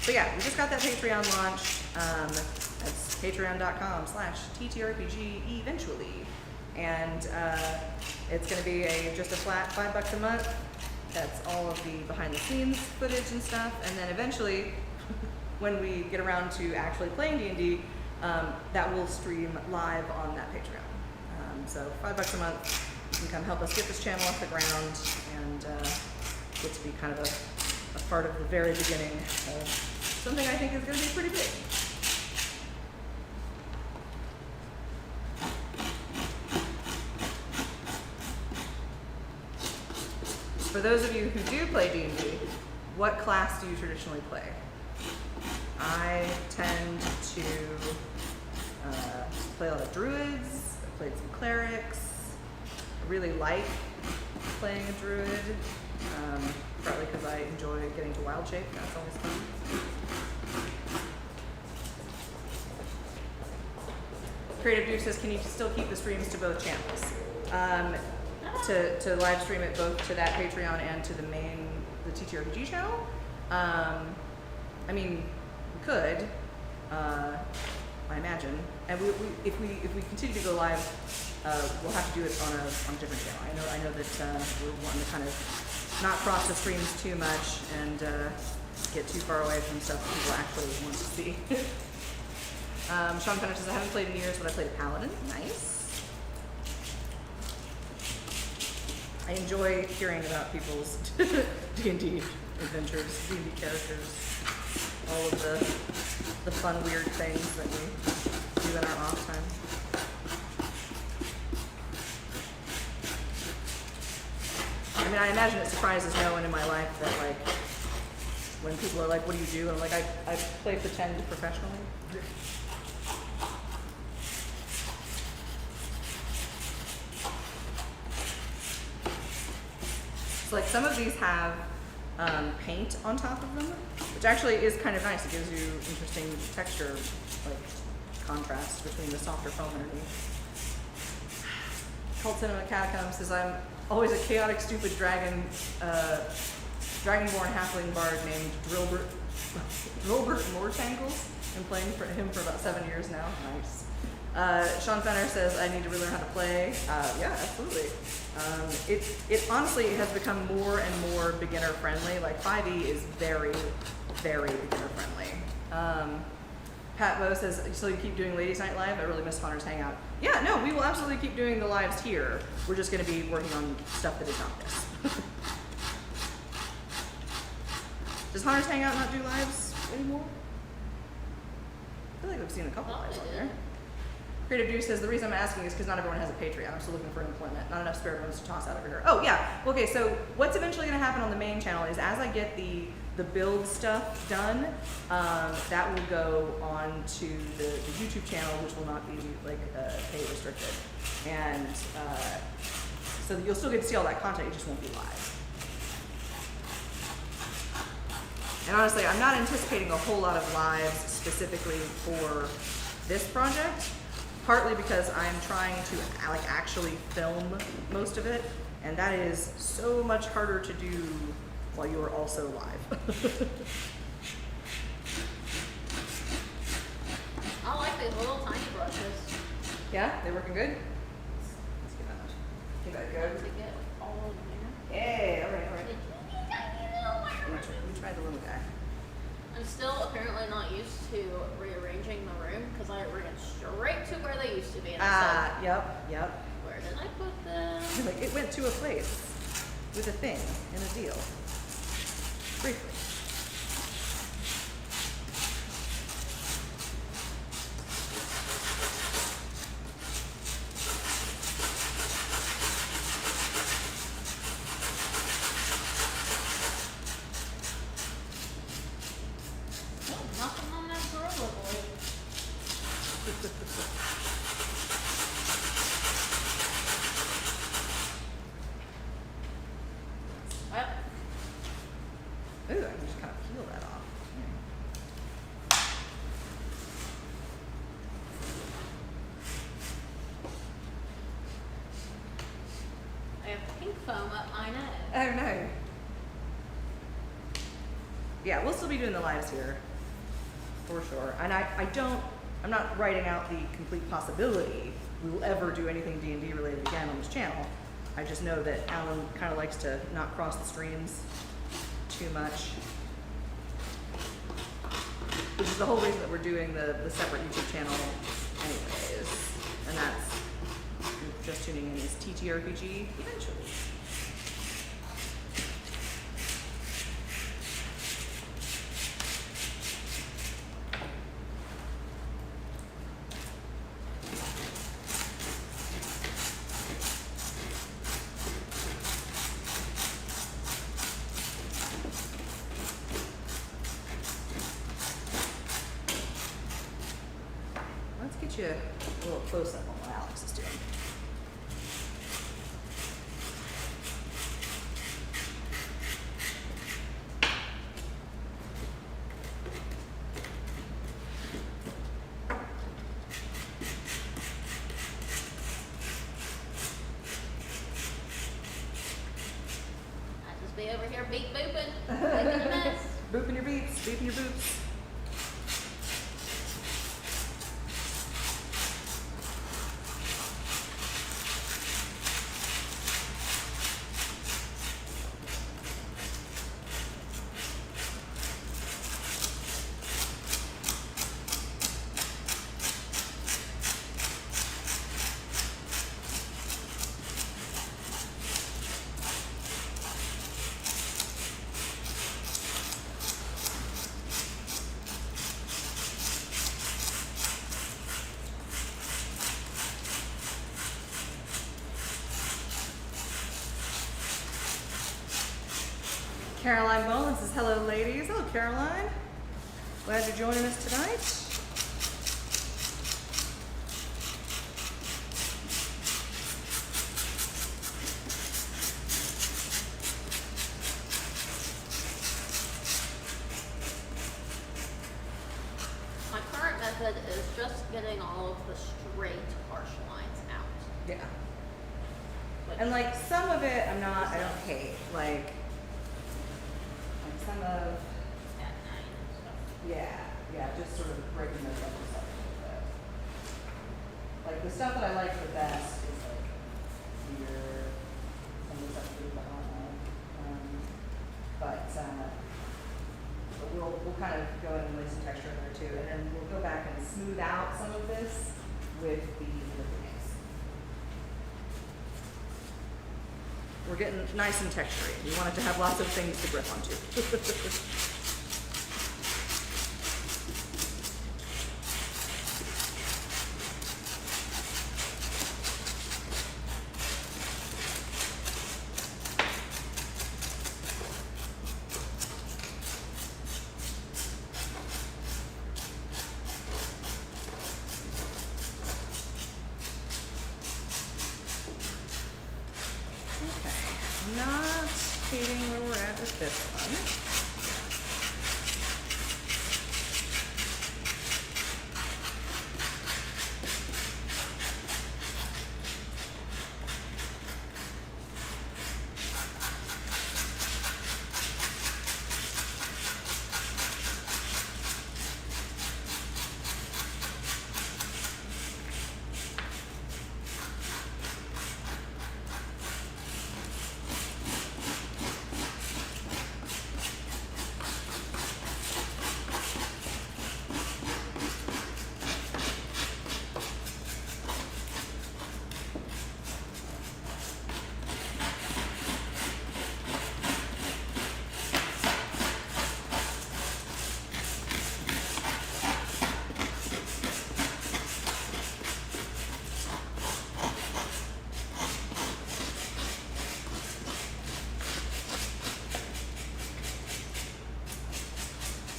So yeah, we just got that Patreon launched. That's patreon.com/TTRPG eventually. And it's going to be just a flat $5 a month. That's all of the behind the scenes footage and stuff. And then eventually, when we get around to actually playing D&D, that will stream live on that Patreon. So $5 a month, you can come help us get this channel off the ground and get to be kind of a part of the very beginning of something I think is going to be pretty big. For those of you who do play D&D, what class do you traditionally play? I tend to play a lot of druids. I've played some clerics. I really like playing a druid, partly because I enjoy getting to wild shape. That's always fun. Creative Duke says, can you still keep the streams to both channels? To live stream it both to that Patreon and to the TTRPG channel. I mean, we could, I imagine, and if we continue to go live, we'll have to do it on a different channel. I know that we're wanting to kind of not cross the streams too much and get too far away from stuff that people actually want to see. Sean Fenner says, I haven't played in years, but I played a paladin. Nice. I enjoy hearing about people's D&D adventures, D&D characters, all of the fun, weird things that we do in our off time. I mean, I imagine it surprises no one in my life that, like, when people are like, what do you do? And I'm like, I play pretend professionally. Like some of these have paint on top of them, which actually is kind of nice. It gives you interesting texture, like contrast between the softer foam underneath. Cult Cinema Catacombs says, I'm always a chaotic, stupid dragonborn halfling bard named Drillbert Moortangles. I'm playing for him for about 7 years now. Nice. Sean Fenner says, I need to relearn how to play. Yeah, absolutely. It honestly has become more and more beginner friendly. Like 5e is very, very beginner friendly. Pat Bowe says, so you keep doing Ladies Night Live? I really miss Hunter's Hangout. Yeah, no, we will absolutely keep doing the lives here. We're just going to be working on stuff that is not this. Does Hunter's Hangout not do lives anymore? I feel like I've seen a couple lives on there. Creative Dew says the reason I'm asking is because not everyone has a Patreon. I'm still looking for employment. Not enough spare ones to toss out over here. Oh yeah. Okay. So what's eventually going to happen on the main channel is as I get the build stuff done, that will go on to the YouTube channel, which will not be like pay restricted, and so you'll still get to see all that content. It just won't be live. And honestly, I'm not anticipating a whole lot of lives specifically for this project, partly because I'm trying to like actually film most of it, and that is so much harder to do while you are also live. I like these little tiny brushes. Yeah, they working good? Let's give that a go. To get all of them Yay, alright, there. alright. Tiny little wires. Let me try the little guy. I'm still apparently not used to rearranging the room because I ran straight to where they used to be. And I said, Yep. where did I put them? Like it went to a place with a thing and a deal. Briefly. Oh, nothing on that gorilla boy. Well, Ooh, I can just kind of peel that off. I have pink foam up my nose. Oh no. Yeah, we'll still be doing the lives here, for sure. And I'm not writing out the complete possibility we will ever do anything D&D related again on this channel. I just know that Alan kind of likes to not cross the streams too much. Which is the whole reason that we're doing the separate YouTube channel anyways. And that's, just tuning in, is TTRPG eventually. Let's get you a little close up on what Alex is doing. I just be over here beep booping, making a mess. Booping your beeps, beeping your boops. Caroline Mullins says, hello ladies. Hello Caroline. Glad you're joining us tonight. My current method is just getting all of the straight harsh lines out. Yeah. Which- And like some of it I don't hate. Like some of, at night and stuff. yeah, just sort of breaking those up just a little bit. Like the stuff that I like the best is like here, some of the stuff we do behind. But we'll kind of go in and lay some texture in there too, and then we'll go back and smooth out some of this with the things. We're getting nice and textury. We want it to have lots of things to grip onto. indicating where we're at with this one.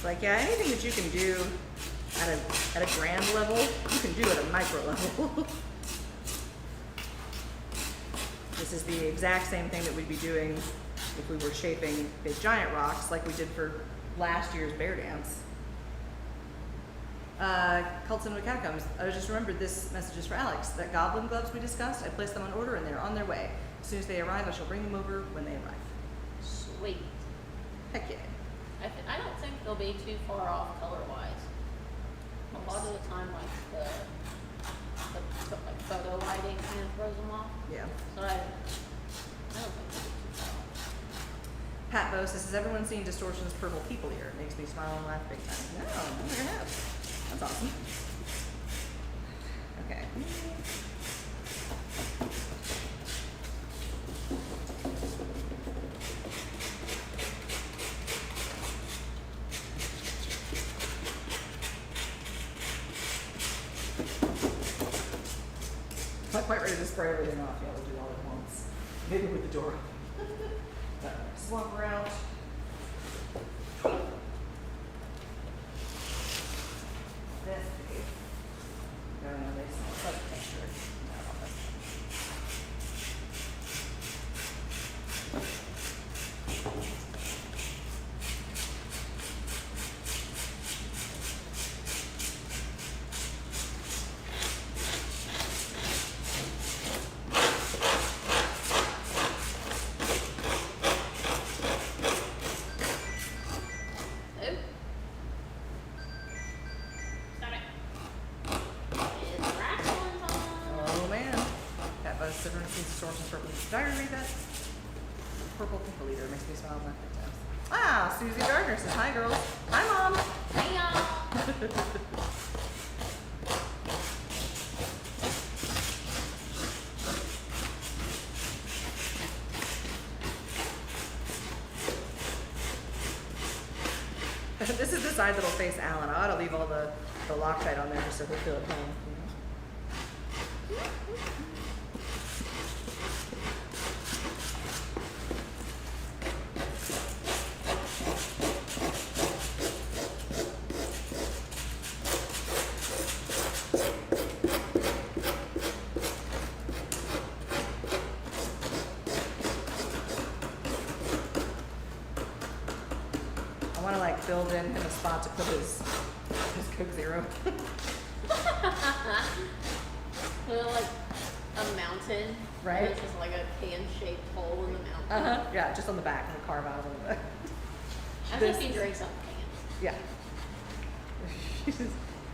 Like, yeah, anything that you can do at a grand level, you can do at a micro level. This is the exact same thing that we'd be doing if we were shaping big giant rocks like we did for last year's bear dance. Cults into Catacombs. I just remembered this message is for Alex. That goblin gloves we discussed, I placed them on order and they're on their way. As soon as they arrive, I shall bring them over when they arrive. Sweet. Heck yeah. I don't think they'll be too far off color-wise. A lot of the time, like the like photo lighting kind of throws them off. Yeah. So I don't think they'll be too far off. Pat Bose, this is everyone seeing Distortion's Purple People Ear. It makes me smile and laugh big time. No, never have. That's awesome. Okay. Not quite ready to spray everything off yet. We'll do all at once. Maybe with the door open. Swap her out. This piece. No, they smell such texture. No, all this. Did I already read that? Purple People Eater makes me smile and laugh big times. Ah, Susie Gardner says, hi girls. Hi mom. Hey y'all. This is the side that'll face Alan. I ought to leave all the Loctite on there just so he'll feel at home. You know? Build in him a spot to put his Coke Zero. Well, like a mountain. Right. It's just like a can-shaped hole in the mountain. Uh-huh. Yeah, just on the back, and carve out a little bit. As if he drinks out of cans. Yeah.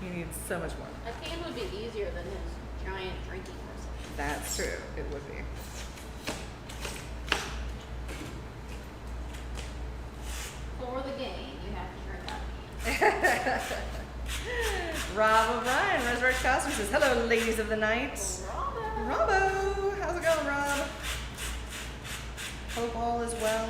He needs so much more. A can would be easier than his giant drinking vessel. That's true. It would be. For the game, you have to drink out of cans. Rob O'Brien, Resurrect Costume says, hello, ladies of the night. Robbo, how's it going, Rob? Hope all is well.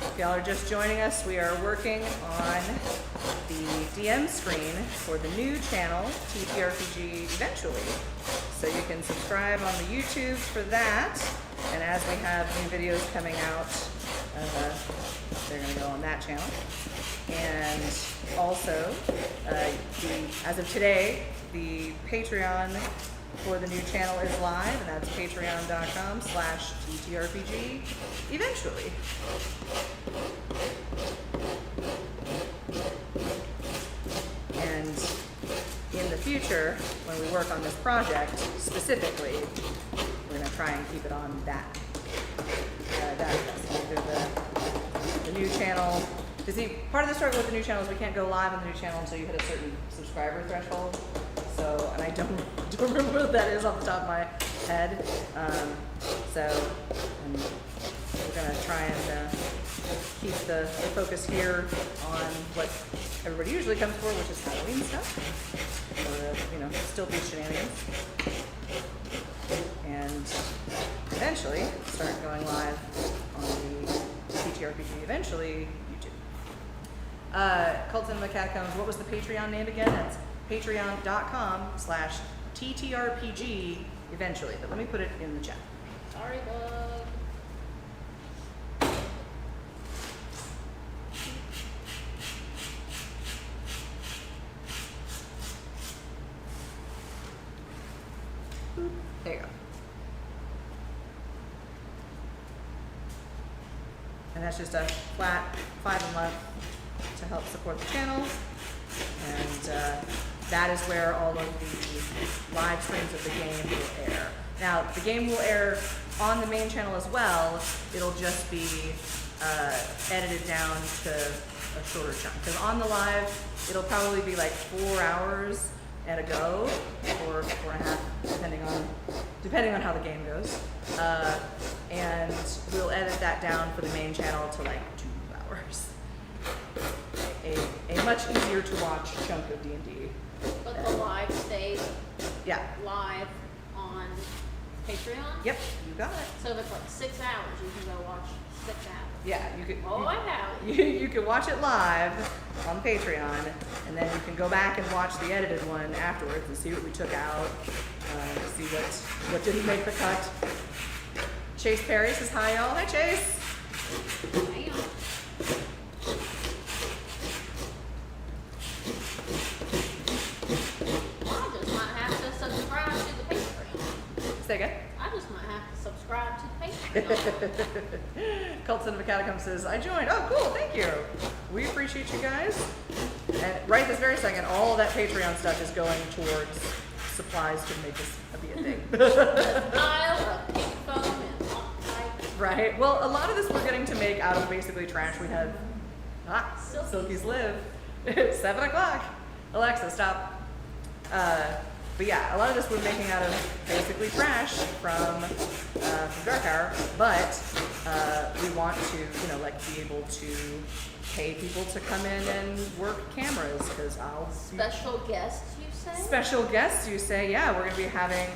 If y'all are just joining us, we are working on the DM screen for the new channel, TTRPG Eventually. So you can subscribe on the YouTube for that. And as we have new videos coming out they're going to go on that channel. And also, as of today, the Patreon for the new channel is live, and that's patreon.com/ttrpg eventually. And in the future, when we work on this project specifically, we're going to try and keep it on that. That's either the new channel. Because see, part of the struggle with the new channel is we can't go live on the new channel until you hit a certain subscriber threshold. So, and I don't remember what that is off the top of my head. We're going to try and keep the focus here on what everybody usually comes for, which is Halloween stuff. Or, still be shenanigans. And eventually start going live on the TTRPG, eventually YouTube. Cult Cinema Catacombs, what was the Patreon name again? That's patreon.com/TTRPG eventually, but let me put it in the chat. Sorry, bug. There you go. And that's just a flat $5 a month to help support the channel. And that is where all of the live streams of the game will air. Now, the game will air on the main channel as well. It'll just be edited down to a shorter chunk. Because on the live, it'll probably be like 4 hours at a go, or 4.5, depending on how the game goes. And we'll edit that down for the main channel to like 2 hours. A much easier to watch chunk of D&D. But the live stays live on Patreon? Yep, you got it. So if it's like 6 hours, you can go watch 6 hours. Yeah, you could. Oh, I have it. You can watch it live on Patreon, and then you can go back and watch the edited one afterwards and see what we took out, see what didn't make the cut. Chase Perry says hi, y'all. Hi, Chase. Damn. Well, I just might have to subscribe to the Patreon. Say again. I just might have to subscribe to the Patreon. Cult Cinema Catacomb says, I joined. Oh, cool. Thank you. We appreciate you guys. And right this very second, all of that Patreon stuff is going towards supplies to make this be a thing. Aisle of pink foam and Loctite. Right. Well, a lot of this we're getting to make out of basically trash we have. Silky's live. It's 7 o'clock. Alexa, stop. But yeah, a lot of this we're making out of basically trash from Dark Hour, but we want to, be able to pay people to come in and work cameras, because Special guests, you say? Special guests, you say? Yeah, we're going to be having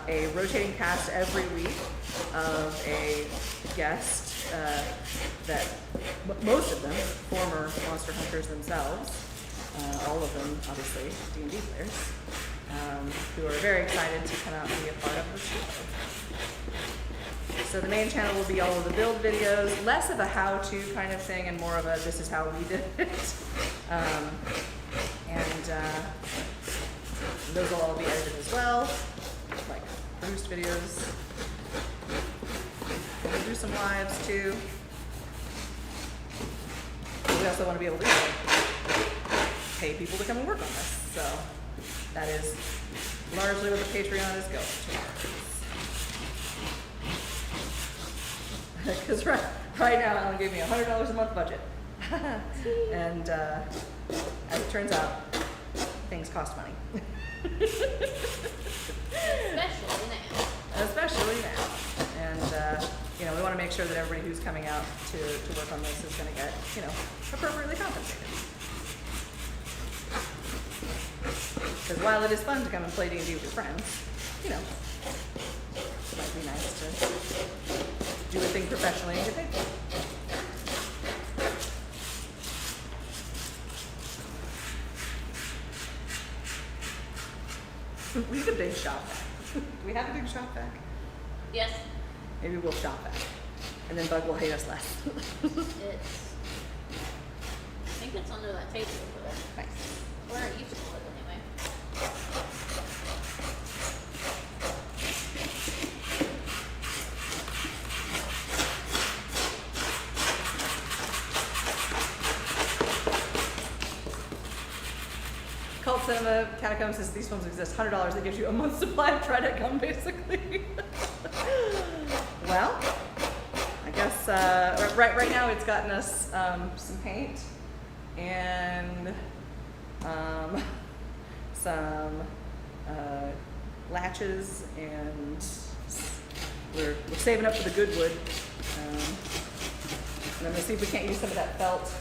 a rotating cast every week of a guest that most of them former Monster Hunters themselves, all of them obviously D&D players. Who are very excited to come out and be a part of the show. So the main channel will be all of the build videos, less of a how-to kind of thing and more of a this is how we did it. Those will all be edited as well, like produced videos. We'll do some lives too. We also want to be able to pay people to come and work on this. So that is largely what the Patreon is going towards. Because right now Alan gave me $100 a month budget. And as it turns out, things cost money. Especially now. And we want to make sure that everybody who's coming out to work on this is going to get, appropriately compensated. Because while it is fun to come and play D&D with your friends, it might be nice to do a thing professionally and get paid for it. We need a big shop vac. Do we have a big shop vac? Yes. Maybe we'll shop vac. and then Bug will hate us less. I think it's under that table over there. Nice. Where it used to live anyway. Cult Cinema Catacombs says these films exist. $100 that gives you a month's supply of Trident gum, basically. Well, I guess right now it's gotten us some paint and some latches, and we're saving up for the good wood. And I'm gonna see if we can't use some of that felt.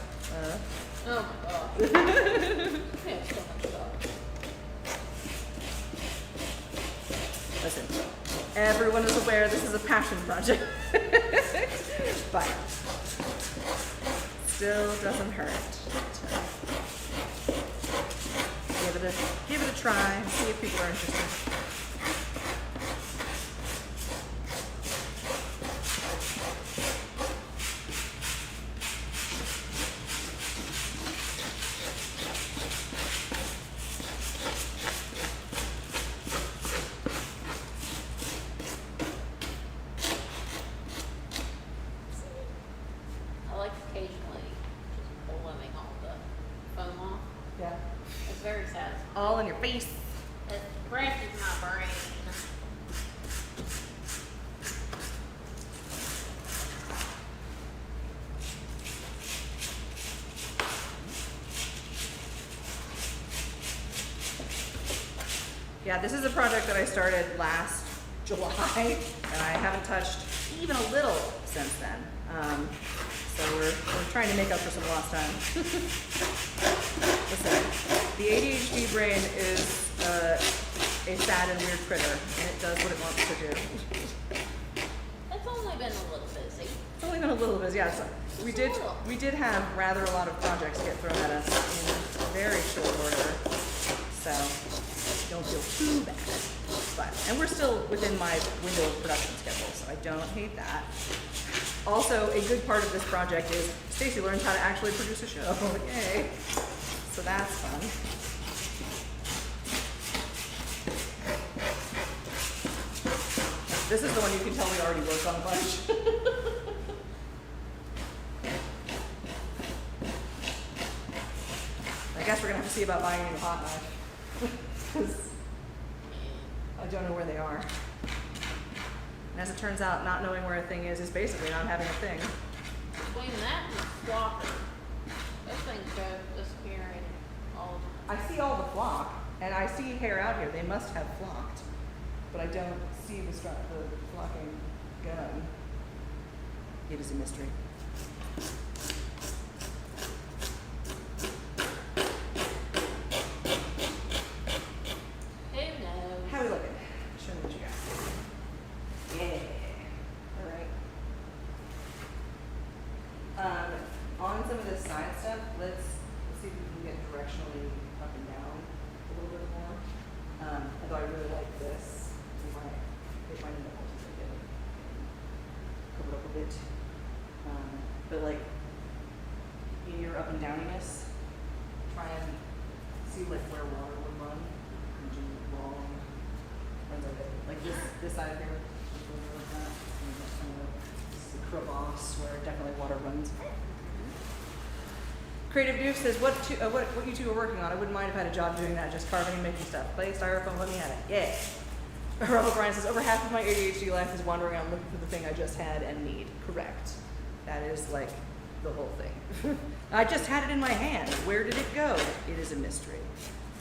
Oh my god. We have so much stuff. Listen, everyone is aware this is a passion project, but still doesn't hurt. Give it a try and see if people are interested. I like occasionally just blowing all the foam off. Yeah. It's very satisfying. All in your face. It scratches my brain. Yeah, this is a project that I started last July, and I haven't touched even a little since then. So we're trying to make up for some lost time. Listen, the ADHD brain is a sad and weird critter, and it does what it wants to do. It's only been a little busy. It's only been a little bit, yeah. So we did have rather a lot of projects get thrown at us in very short order, so don't feel too bad. And we're still within my window of production schedule, so I don't hate that. Also, a good part of this project is Stacy learns how to actually produce a show. Yay! So that's fun. This is the one you can tell we already worked on a bunch. I guess we're gonna have to see about buying a new hot knife. 'Cause I don't know where they are. And as it turns out, not knowing where a thing is basically not having a thing. Between that and the flocker, those things go disappearing all the time. I see all the flock, and I see hair out here. They must have flocked, but I don't see the flocking gun. It is a mystery. Who knows? How are we looking? Show me what you got. Yeah. All right. On some of this side stuff, let's see if we can get directionally up and down a little bit more. Although I really like this, it might end up also get it covered up a bit. But like in your up and downiness, try and see like where water would run and do long runs of it. Like this side here, like that. And that's kind of this is a crevasse where definitely water runs. Creative Doof says, what you two are working on? I wouldn't mind if I had a job doing that, just carving and making stuff. Play styrofoam, let me have it. Yeah. Rebel Brian says, over half of my ADHD life is wandering around looking for the thing I just had and need. Correct. That is like the whole thing. I just had it in my hand. Where did it go? It is a mystery.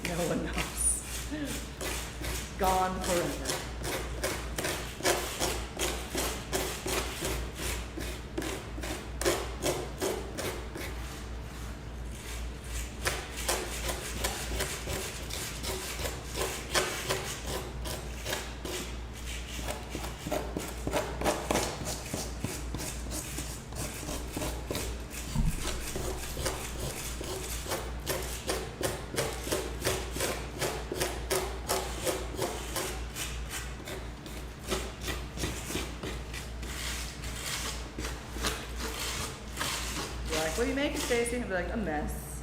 No one knows. Gone forever. you make it, Stacy? I'd be like, a mess.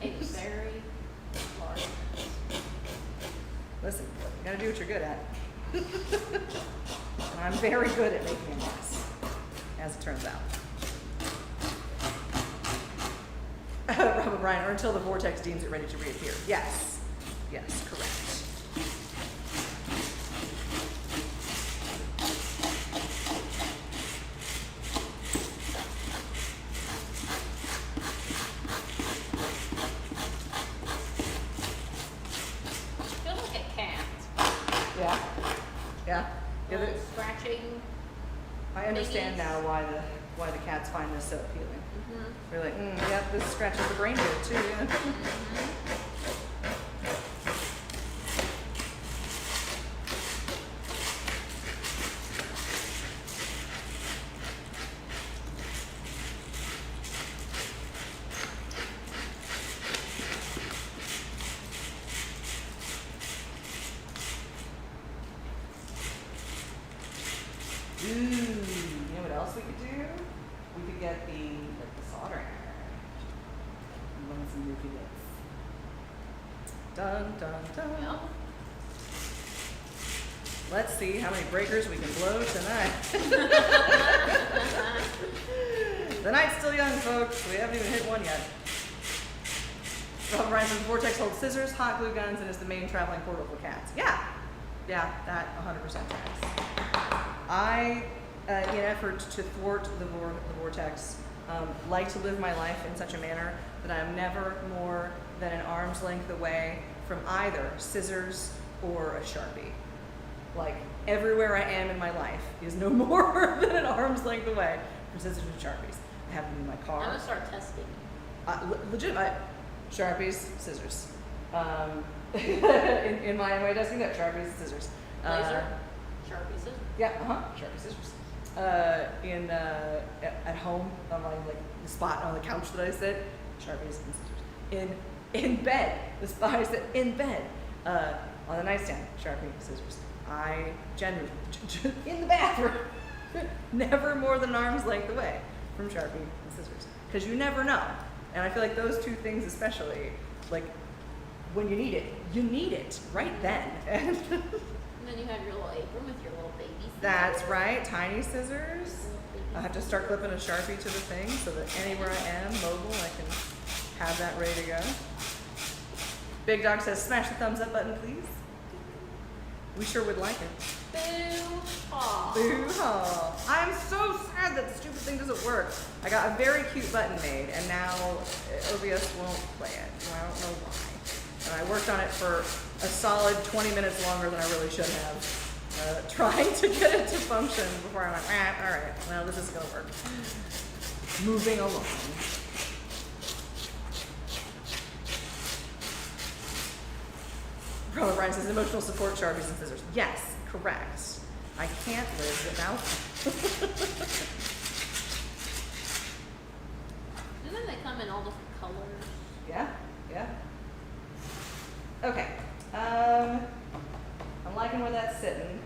A very large. Listen, you gotta do what you're good at. And I'm very good at making a mess, as it turns out. Robert Bryan, or until the vortex deems it ready to reappear. Yes. Yes, correct. I feel like a cat. Yeah. Yeah. Yeah, Little scratching. I understand thingies. now why the cats find this so appealing. Mm-hmm. They're like, yep, this scratches the brain good too. Yeah. Ooh, you know what else we could do? We could get the soldering iron. And run some goofy bits. Dun dun dun. Yep. Let's see how many breakers we can blow tonight. The night's still young, folks. We haven't even hit one yet. Robert Bryan says Vortex holds scissors, hot glue guns, and is the main traveling portal for cats. Yeah. Yeah, that 100% tracks. I, in an effort to thwart the vortex, like to live my life in such a manner that I am never more than an arm's length away from either scissors or a Sharpie. Like, everywhere I am in my life is no more than an arm's length away from scissors and Sharpies. I have them in my I'm car. gonna start testing. Legitimate Sharpies, scissors. In my desking note, Sharpies, scissors. Laser. Sharpie scissors. Yeah, Sharpie scissors. At home on my the spot on the couch that I sit, Sharpies and scissors. In bed, the spot I sit in bed, on the nightstand, Sharpie, scissors. I generally in the bathroom, never more than an arm's length away from Sharpie and scissors, because you never know. And I feel like those two things, especially, like when you need it right then. And then you have your little apron with your little baby scissors. That's right, tiny scissors. I have to start clipping a Sharpie to the thing so that anywhere I am, mobile, I can have that ready to go. Big Dog says, smash the thumbs up button, please. We sure would like it. Boo-haw. Boo-haw. I'm so sad that the stupid thing doesn't work. I got a very cute button made, and now OBS won't play it. I don't know why. And I worked on it for a solid 20 minutes longer than I really should have, trying to get it to function before I'm like, all right, well, this is gonna work. Moving along. Robert Bryan says emotional support, Sharpies and scissors. Yes, correct. I can't live without them. Didn't they come in all different colors? Yeah, yeah. Okay. I'm liking where that's sitting.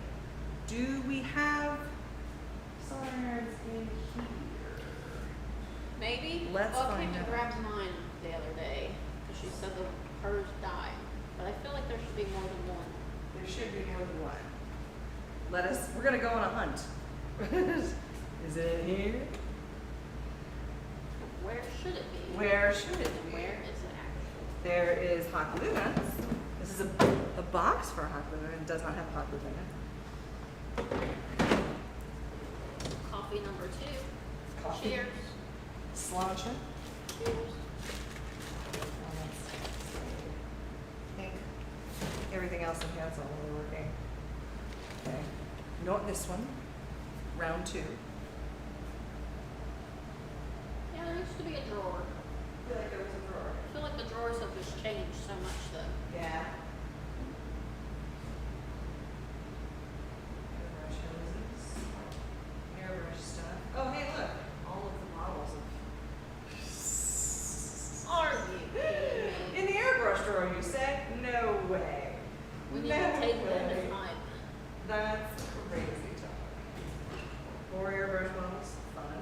Do we have soldering irons in here? Maybe. Let's well, find Kate out. grabbed mine the other day because she said that hers died. But I feel like there should be more than one. There should be more than one. We're gonna go on a hunt. Is it in here? Where should it be? Where should it And be? where is it actually? There is hot glue guns. This is a box for hot glue gun. It does not have hot glue in it. Coffee number 2. Coffee. Cheers. Sláinte. Cheers. I think everything else in here is all really working. Okay. Not this one. Round 2. Yeah, there used to be a drawer. I feel like there was a drawer. I feel like the drawers have just changed so much though. Yeah. Airbrush hoses. Airbrush stuff. Oh, hey, look. All of the bottles of. Are you kidding me? In the airbrush drawer, you said? No way. We need No to take them way. and hide. That's crazy talk. More airbrush bottles. Fun.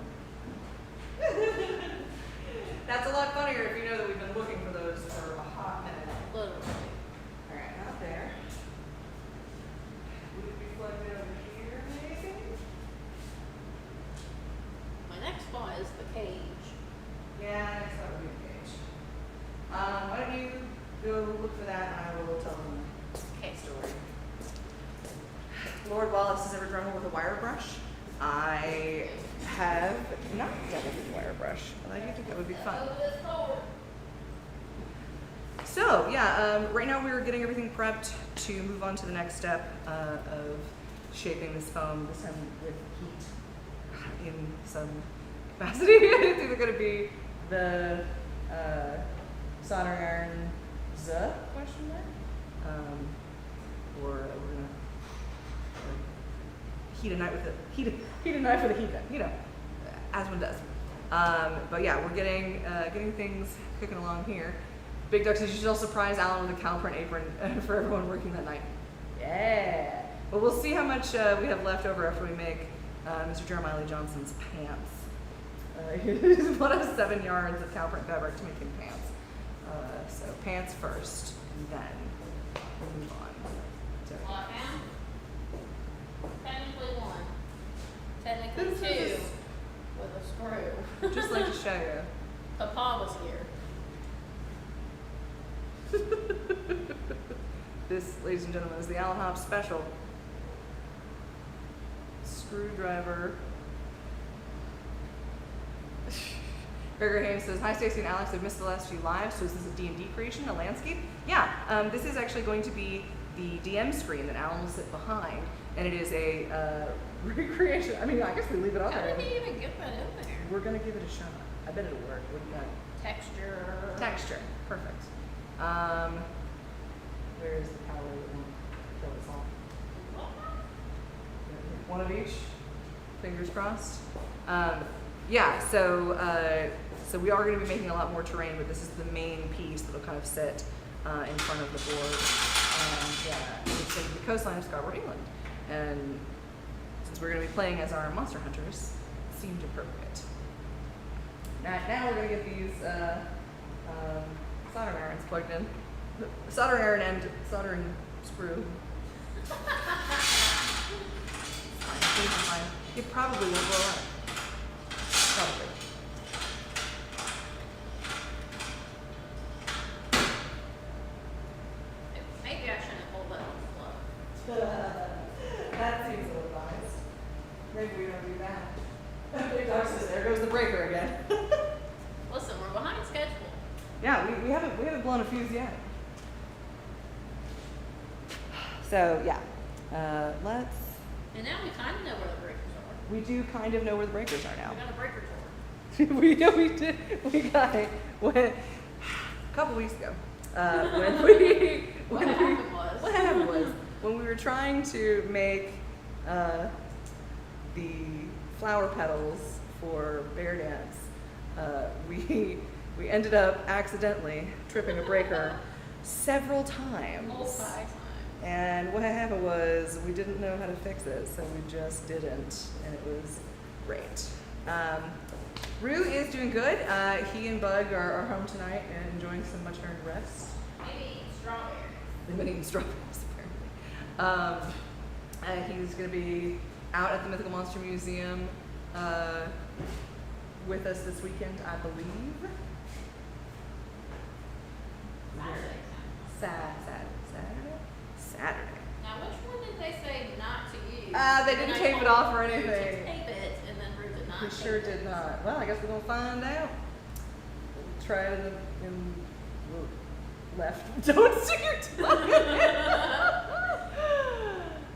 That's a lot funnier if you know that we've been looking for those for a hot minute. Literally. All right, not there. Would it be plugged in over here, maybe? My next spot is the cage. Yeah, next that would be a cage. Why don't you go look for that and I will tell them the cave story. Lord Wallace has ever drawn with a wire brush. I have not done it with a wire brush, but I do think that would be fun. So yeah, right now we're getting everything prepped to move on to the next step of shaping this foam, this time with heat in some capacity. It's either going to be the soldering iron question mark, or we're going to heat a knife with a knife with a heat gun, you know, as one does. But yeah, we're getting things cooking along here. Big Duck says you should also surprise Alan with a Calprint apron for everyone working that night. Yeah. But we'll see how much we have left over after we make Mr. Jeremiah Lee Johnson's pants. He's 1 of 7 yards of Calprint fabric to make him pants. So pants first, and then we'll move on. Lockdown? Technically 1. Technically This 2 is- with a screw. Just like to show you. Papa was here. This, ladies and gentlemen, is the Alan Hobbs special. Screwdriver. Gregor Hames says, hi Stacy and Alex, I've missed the last few lives, so is this a D&D creation, a landscape? Yeah, this is actually going to be the DM screen that Alan will sit behind, and it is a recreation. I mean, I guess we leave it on How there. did he even get that in there? We're gonna give it a shot. I bet it'll work. What do you got? Texture. Texture, perfect. Where is the power that won't kill us all? One of each. Fingers crossed. Yeah. So we are going to be making a lot more terrain, but this is the main piece that'll kind of sit in front of the board. And it's in the coastline of Scarborough, England. And since we're going to be playing as our monster hunters, it seemed appropriate. Now we're going to get these soldering irons plugged in. Soldering iron and soldering screw. Fine, things are fine. It probably will blow up. Probably. Maybe I shouldn't hold that on the flow. That seems ill-advised. Maybe we don't do that. Big Dog says, there goes the breaker again. Listen, we're behind schedule. Yeah, we haven't blown a fuse yet. So yeah, let's. And now we kind of know where the breakers are. We do kind of know where the breakers are now. We got a breaker door. we did. We got it a couple weeks ago. When we What happened was. what happened was when we were trying to make the flower petals for Bear Dance, we ended up accidentally tripping a breaker several times. Multi-time. And what happened was we didn't know how to fix it, so we just didn't, and it was great. Rue is doing good. He and Bug are home tonight and enjoying some much earned rest. Maybe eat strawberries. They've been eating strawberries, apparently. He's going to be out at the Mythical Monster Museum with us this weekend, I believe. Saturday. Now, which one did they say not to use? They didn't And I tape told it off or Ruth to anything. Tape it, and then Ruth did not. We tape sure it. did not. Well, I guess we're gonna find out. We'll try it in left. Don't stick your tongue in it.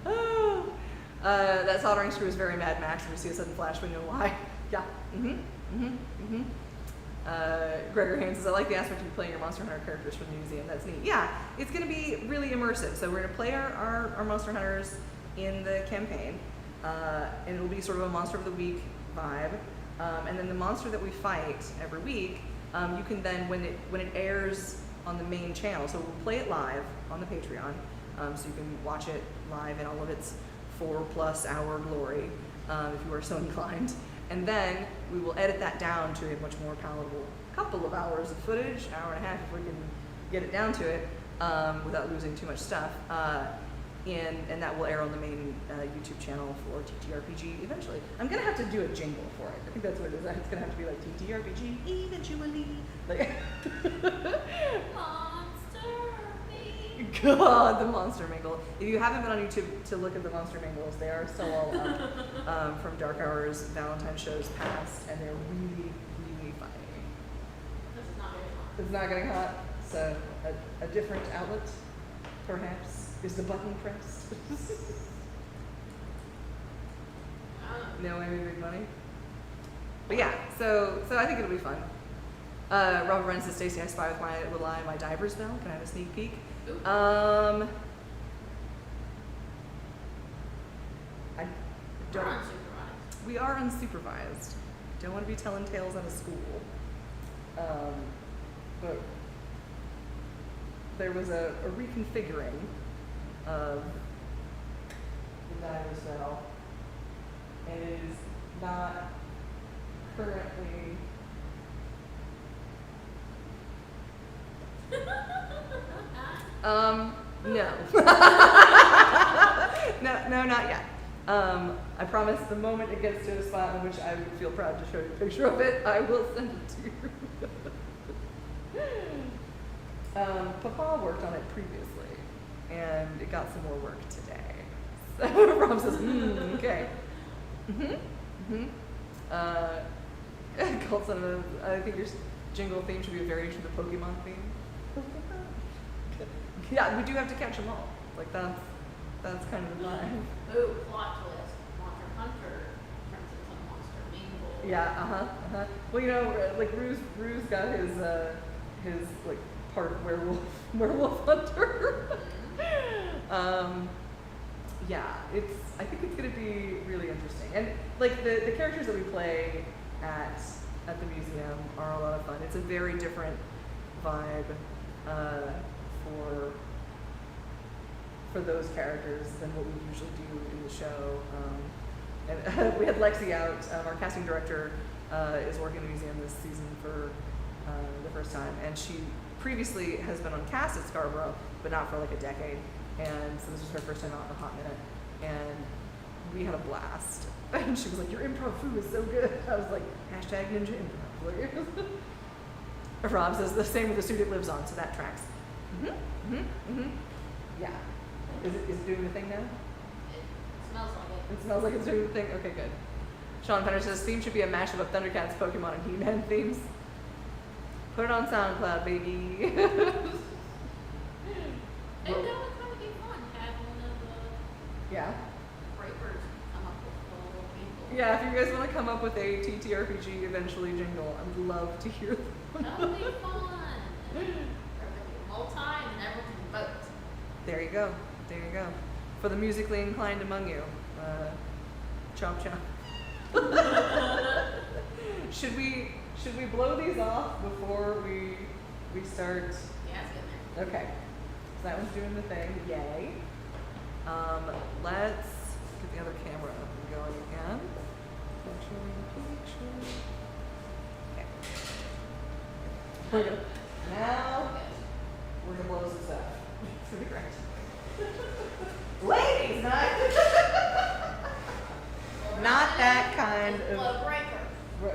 Oh. That soldering screw is very Mad Max. If we see a sudden flash, we know why. Yeah. Gregor Haynes says, I like the aspect of you playing your Monster Hunter characters for the museum. That's neat. Yeah, it's going to be really immersive. So we're going to play our Monster Hunters in the campaign, and it'll be sort of a Monster of the Week vibe. And then the monster that we fight every week, you can then, when it airs on the main channel, so we'll play it live on the Patreon, so you can watch it live in all of its 4+ hour glory, if you are so inclined. And then we will edit that down to a much more palatable couple of hours of footage, hour and a half if we can get it down to it, without losing too much stuff. And that will air on the main YouTube channel for TTRPG eventually. I'm gonna have to do a jingle for it. I think that's what it is. It's gonna have to be like TTRPG eventually. Like God, the Monster Mingle. If you haven't been on YouTube to look at the Monster Mingles, they are so all up from Dark Hours Valentine shows past, and they're really, really funny. This is not very fun. It's not getting hot, so a different outlet, perhaps, is the button pressed. No way we make money. But yeah, so I think it'll be fun. Robert Brennan says, Stacy, I spy with my little eye, my diver's bell. Can I have a sneak peek? Ooh. I We're don't. unsupervised. We are unsupervised. Don't want to be telling tales out of school. But there was a reconfiguring of the diver's bell, and it is not currently. No. No, not yet. I promise the moment it gets to a spot in which I would feel proud to show you a picture of it, I will send it to you. Papa worked on it previously, and it got some more work today. So Rob says, okay. Called son of I think your jingle theme should be a variation of the Pokemon theme. Yeah, we do have to catch them all. Like that's kind of the line. Ooh, plot twist. Monster Hunter turns into Monster Mingle. Yeah, Well, you know, like Rue's got his like part werewolf hunter. Yeah, I think it's gonna be really interesting. And like the characters that we play at the museum are a lot of fun. It's a very different vibe for those characters than what we usually do in the show. And we had Lexi out. Our casting director is working in the museum this season for the first time, and she previously has been on cast at Scarborough, but not for like a decade. And so this was her first time out in a hot minute, and we had a blast. And she was like, "Your improv food is so good." I was like, #ninja improv. Rob says the same with the suit it lives on, so that tracks. Yeah. Is it doing the thing now? It smells like it. It smells like it's doing the thing? Okay, good. Sean Penner says, theme should be a mashup of Thundercats, Pokemon, and He-Man themes. Put it on SoundCloud, baby. And that would kind of be fun, have one of the Yeah. breakers come up with the little people. Yeah, if you guys want to come up with a TTRPG eventually jingle, I would love to hear them. That would be fun. There would be multi and everyone can vote. There you go. There you go. For the musically inclined among you, chomp chomp. Should we blow these off before we start? Yeah, it's good there. Okay. So that one's doing the thing. Yay. Let's get the other camera going again. Picture. Okay. Now we're gonna blow some stuff. It's gonna be great. Ladies night. Not that kind of. Blow breaker.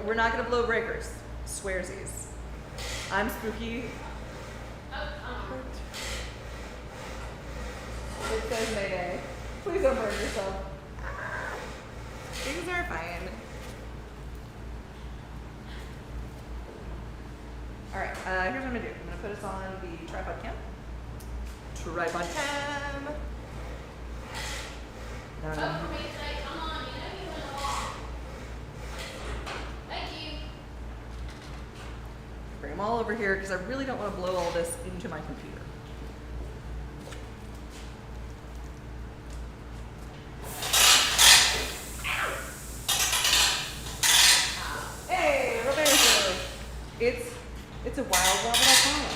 We're not gonna blow breakers. Swearsies. I'm spooky. Oh, It says Mayday. Please don't burn yourself. Things are fine. Alright, here's what I'm gonna do. I'm gonna put us on the tripod cam. Tripod cam. Vote for me today. Come on, you know you want to walk. Thank you. Bring them all over here because I really don't want to blow all this into my computer. Hey, Roberto! It's a wild Robert Alcala.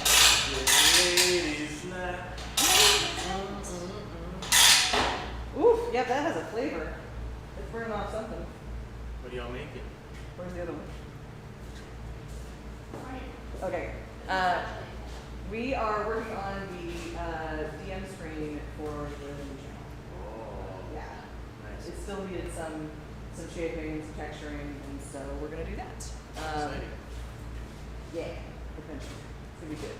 Ladies night. Oof, yeah, that has a flavor. It's burning off something. What are y'all making? Where's the other one? Right. Okay. We are working on the DM screen for the new channel. Oh, Yeah. nice. It still needed some shaping, some texturing, and so we're gonna do that. Exciting. Yeah, eventually. It's gonna be good.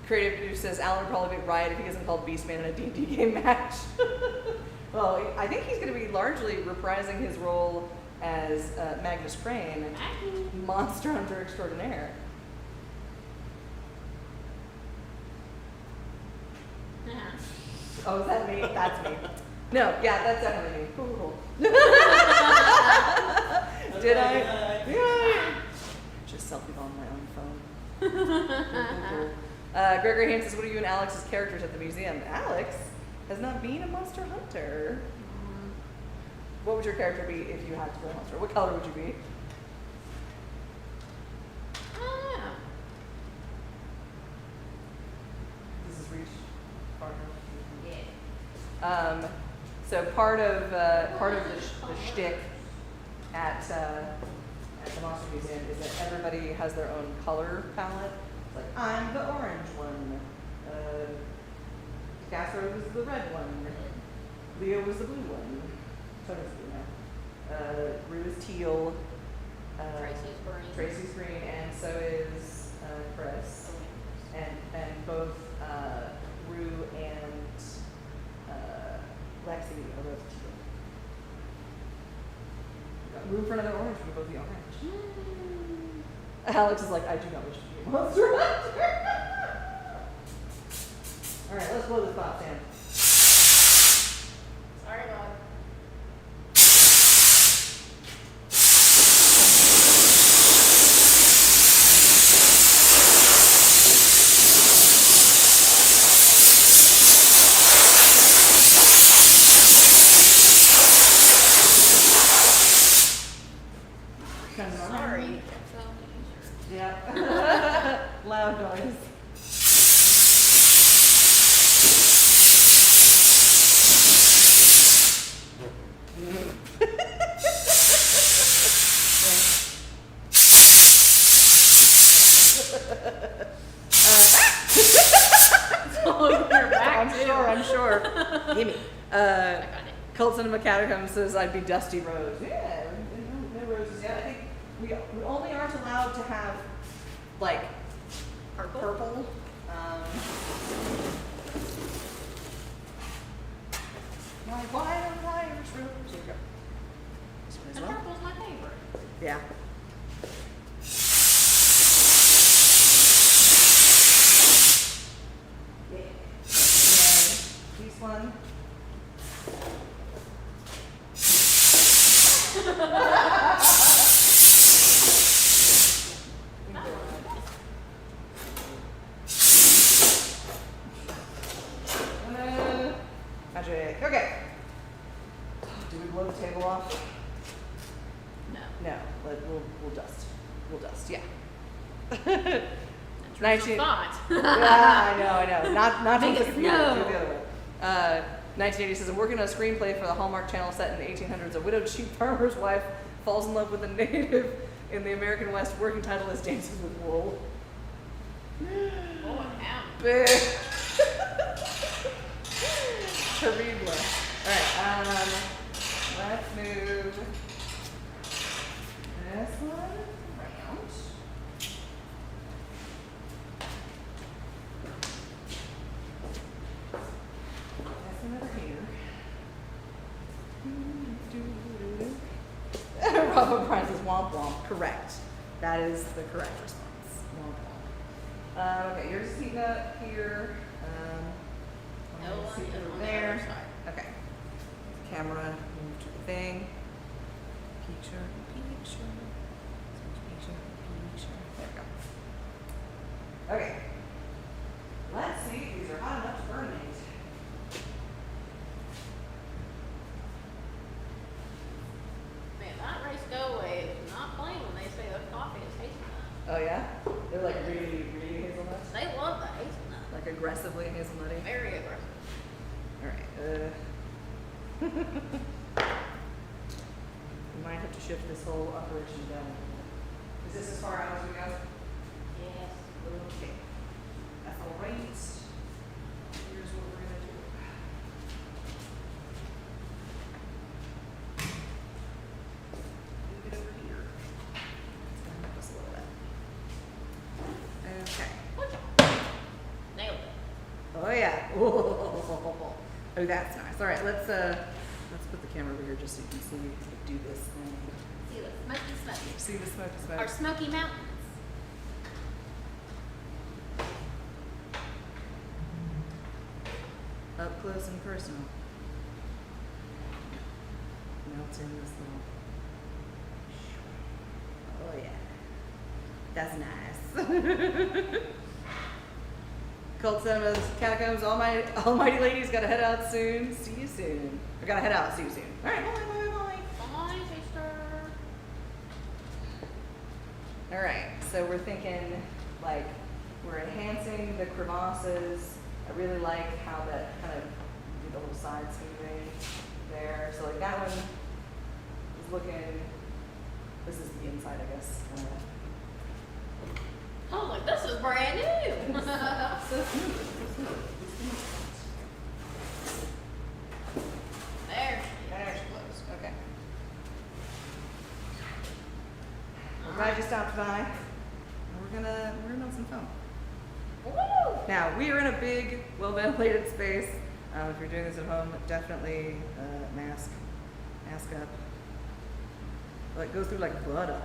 Creative producer says Alan would probably be right if he isn't called Beastman in a D&D game match. Well, I think he's gonna be largely reprising his role as Magnus Crane, Monster Hunter Extraordinaire. Oh, is that me? That's me. No, yeah, that's definitely me. Cool. Did I? Yeah. Just selfie on my own phone. Cool. Gregory Haynes says, what are you and Alex's characters at the museum? Alex has not been a monster hunter. What would your character be if you had to be a monster? What color would you be? This is Reach partner. Yeah. So part of the shtick at the Monster Museum is that everybody has their own color palette. It's like, I'm the orange one. Castro was the red one. Leo was the blue one. Toto's blue now. Rue is teal. Tracy's green. Tracy's green, and so is Chris. And both Rue and Lexi are both teal. Rue for another orange, we both be orange. Alex is like, I do not wish to be a monster hunter. Alright, let's blow this box, Sam. Sorry, Bob. Kind of Sorry. Yeah. Loud noise. I'm sure. Gimme. I got it. Cult Cinema Catacombs says I'd be Dusty Rose. Yeah, no roses yet. I think we only aren't allowed to have like purple. Like why don't Irish rose? Here we go. This one as And well. purple's my favorite. Yeah. This one. Magic. Okay. Do we blow the table off? No. No. We'll dust. We'll dust. Yeah. That's a thought. Yeah, I know. Not to Biggest look at the other, no. do the other way. 1980 says, I'm working on a screenplay for the Hallmark Channel set in the 1800s. A widowed sheep farmer's wife falls in love with a native in the American West. Working title is Dances with Wool. Oh, damn. Big. Terrible. Alright, let's move this one around. This one over here. Robin Price is womp womp. Correct. That is the correct response. Womp womp. Okay, yours is heating up here. No I'm gonna one see is over on the there. other side. Okay. Camera, move to the thing. Picture. There we go. Okay. Let's see if these are hot enough to burn these. Man, that race go away is not playing when they say the coffee is hazelnut. Oh yeah? They're like really, really hazelnuts? They love the hazelnut. Like aggressively hazelnutty? Very aggressive. Alright, we might have to shift this whole operation down. Is this as far out as we go? Yes. Okay. That's all right. Here's what we're gonna do. Move it over here. It's gonna help us a little bit. Okay. Nailed it. Oh yeah. Oh, that's nice. All right, let's put the camera over here just so you can see me do this thing. See the smoky smoky. See the smoky smoke. Our Smoky Mountains. Up close and personal. Melt in this little. Oh yeah. That's nice. Cult Cinemas, Catacombs, almighty ladies, gotta head out soon. See you soon. I gotta head out, see you soon. Alright, bye. Bye, sister. Alright, so we're thinking like we're enhancing the crevasses. I really like how that kind of do the little side smoothing there. So like that one is looking, this is the inside, I guess. I was like, this is brand new. So smooth. There. That actually close. Okay. We're glad you stopped by. We're gonna melt some foam. Woo! Now we are in a big, well ventilated space. If you're doing this at home, definitely mask up. Well, it goes through like butter.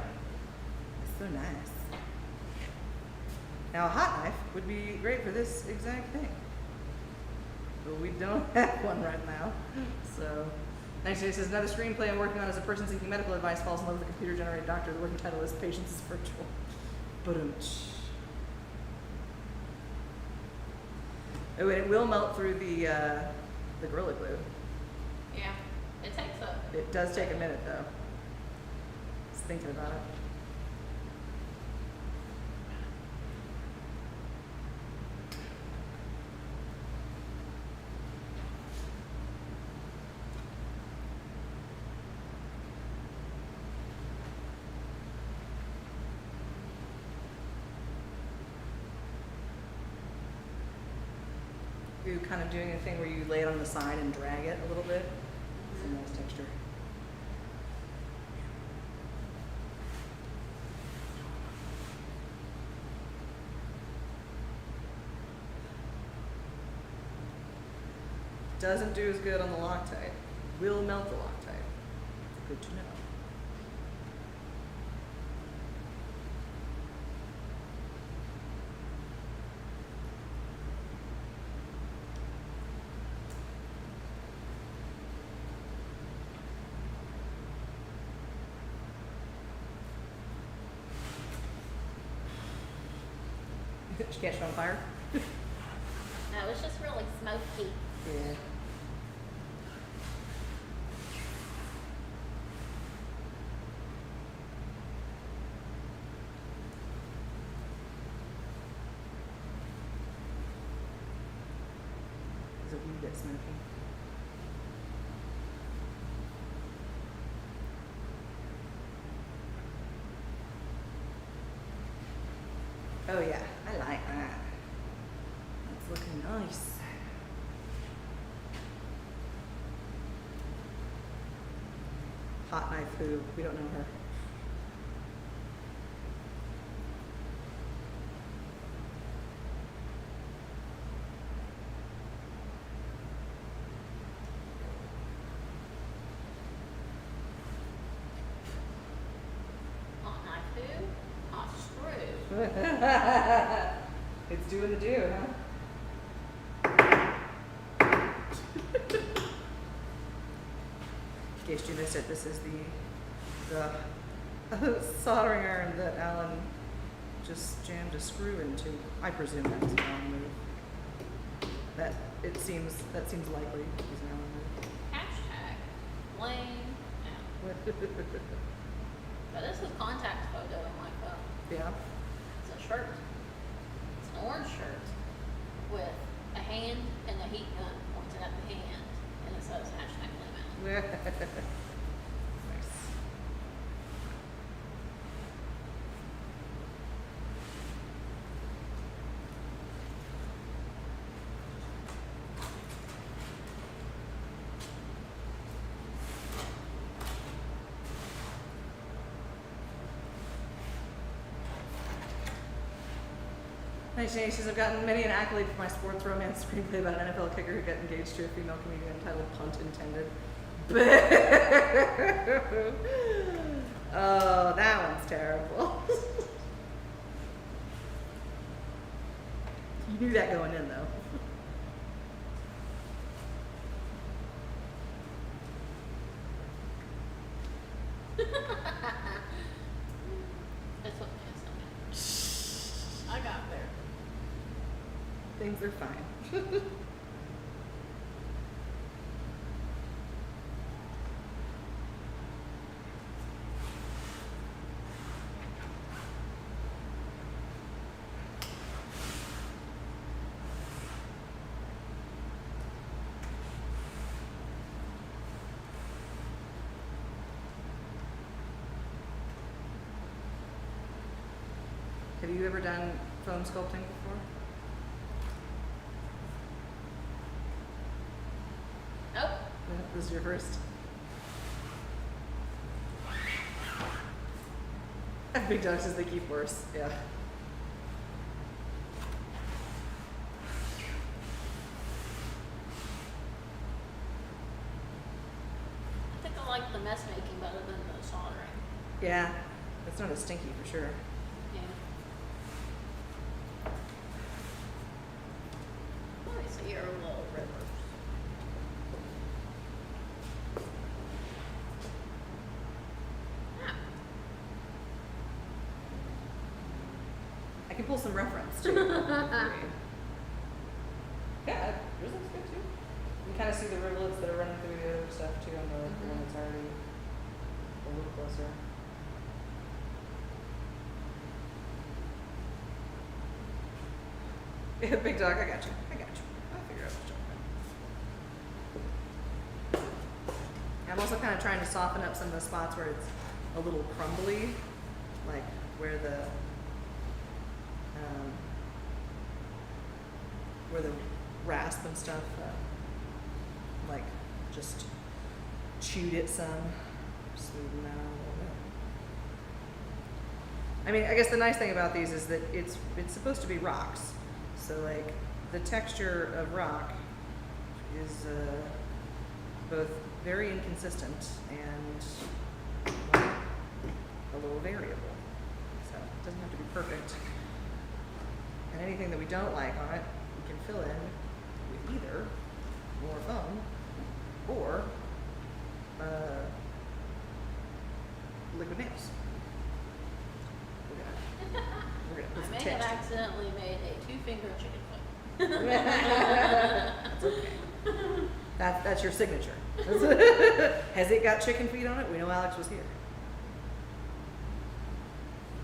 It's so nice. Now a hot knife would be great for this exact thing. But we don't have one right now. So, next day says, another screenplay I'm working on as a person seeking medical advice falls in love with a computer-generated doctor. The working title is Patience is Virtual. Oh, and it will melt through the Gorilla Glue. Yeah. It takes a. It does take a minute though. Just thinking about it. You kind of doing a thing where you lay it on the side and drag it a little bit. It's a nice texture. Doesn't do as good on the Loctite. Will melt the Loctite. Good to know. She catch it on fire? No, it's just really smoky. Yeah. It's a wee bit smoky. Oh yeah, I like that. That's looking nice. Hot knife who? We don't know her. Hot knife who? Hot screw. It's doing the do, huh? In case you missed it, this is the soldering iron that Alan just jammed a screw into. I presume that was an Allen move. That seems likely to be an Allen move. Hashtag lame. Yeah. But this is contact photoing my phone. Yeah. It's a shirt. It's an orange shirt with a hand and a heat gun pointing at the hand, and it says hashtag lame. Nice. Nice, Jane says, I've gotten many an accolade for my sports romance screenplay about an NFL kicker who got engaged to a female comedian entitled Punt Intended. Oh, that one's terrible. You knew that going in, though. That's what it is. I got there. Things are fine. Have you ever done foam sculpting before? Nope. No, this is your first. Big Dog says they keep worse. Yeah. I think I like the mess making better than the soldering. Yeah. It's not as stinky for sure. Yeah. Let me see your little rivers. Ah, I can pull some reference too. Yeah, yours looks good too. You can kind of see the rivulets that are running through the other stuff too on the one that's already a little closer. Yeah, Big Dog, I got you. I got you. I'll figure out what's going on. I'm also kind of trying to soften up some of the spots where it's a little crumbly, like where the rasp and stuff, like just chewed it some, smoothen that out a little bit. I mean, I guess the nice thing about these is that it's supposed to be rocks. So like the texture of rock is both very inconsistent and a little variable. So it doesn't have to be perfect. And anything that we don't like on it, we can fill in with either more foam or liquid nails. We're gonna put I some may text. have accidentally made a 2-finger chicken foot. That's okay. That's your signature. Has it got chicken feet on it? We know Alex was here.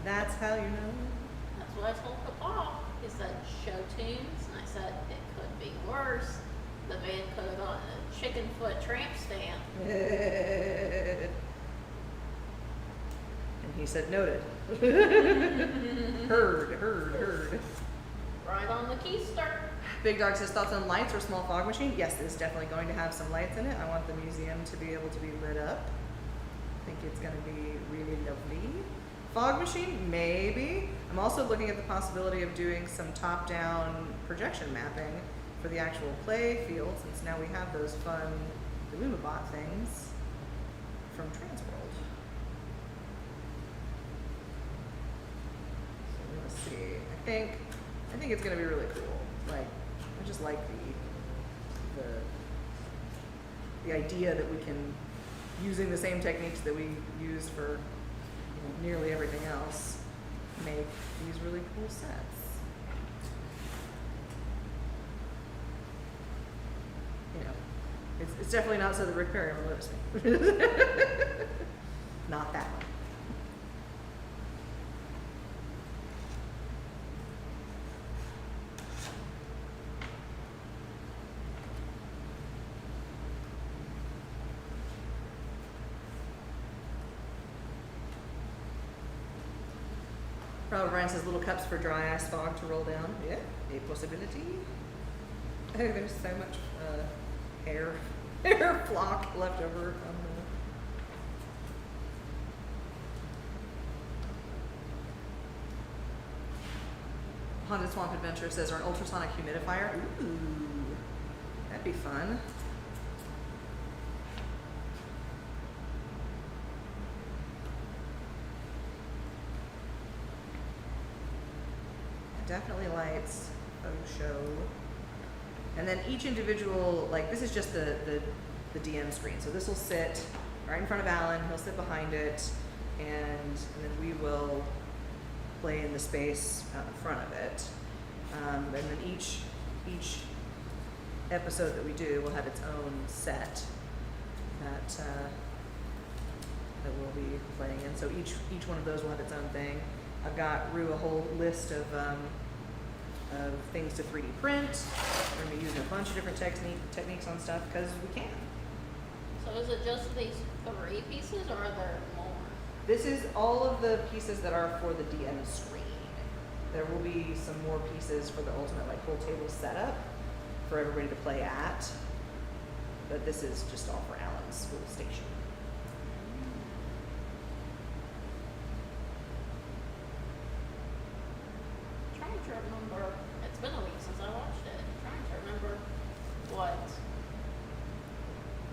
That's how you know. That's what I told Papa. He said, show tunes. And I said, it could be worse. The van could have gotten a chicken foot tramp stamp. And he said, noted. Heard. Right on the keister. Big Dog says, thoughts on lights or small fog machine? Yes, it's definitely going to have some lights in it. I want the museum to be able to be lit up. I think it's going to be really lovely. Fog machine? Maybe. I'm also looking at the possibility of doing some top-down projection mapping for the actual play field, since now we have those fun Illumibot things from Transworld. So let's see. I think it's going to be really cool. Like, I just like the idea that we can, using the same techniques that we use for nearly everything else, make these really cool sets. It's definitely not so that Rick Perry will notice me. Not that one. Robert Bryan says little cups for dry ice fog to roll down. Yeah, a possibility. Oh, there's so much hair flock left over on Haunted Swamp Adventure says, or an ultrasonic humidifier. Ooh, that'd be fun. Definitely lights, faux show. And then each individual, like this is just the DM screen. So this will sit right in front of Alan, he'll sit behind it, and then we will play in the space out in front of it. And then each episode that we do will have its own set that we'll be playing in. So each one of those will have its own thing. I've got Rue a whole list of things to 3D print. We're going to be using a bunch of different techniques on stuff because we can. So is it just these 3 pieces, or are there more? This is all of the pieces that are for the DM screen. There will be some more pieces for the ultimate like whole table setup for everybody to play at. But this is just all for Alan's school station. Trying to remember. It's been a week since I watched it. Trying to remember what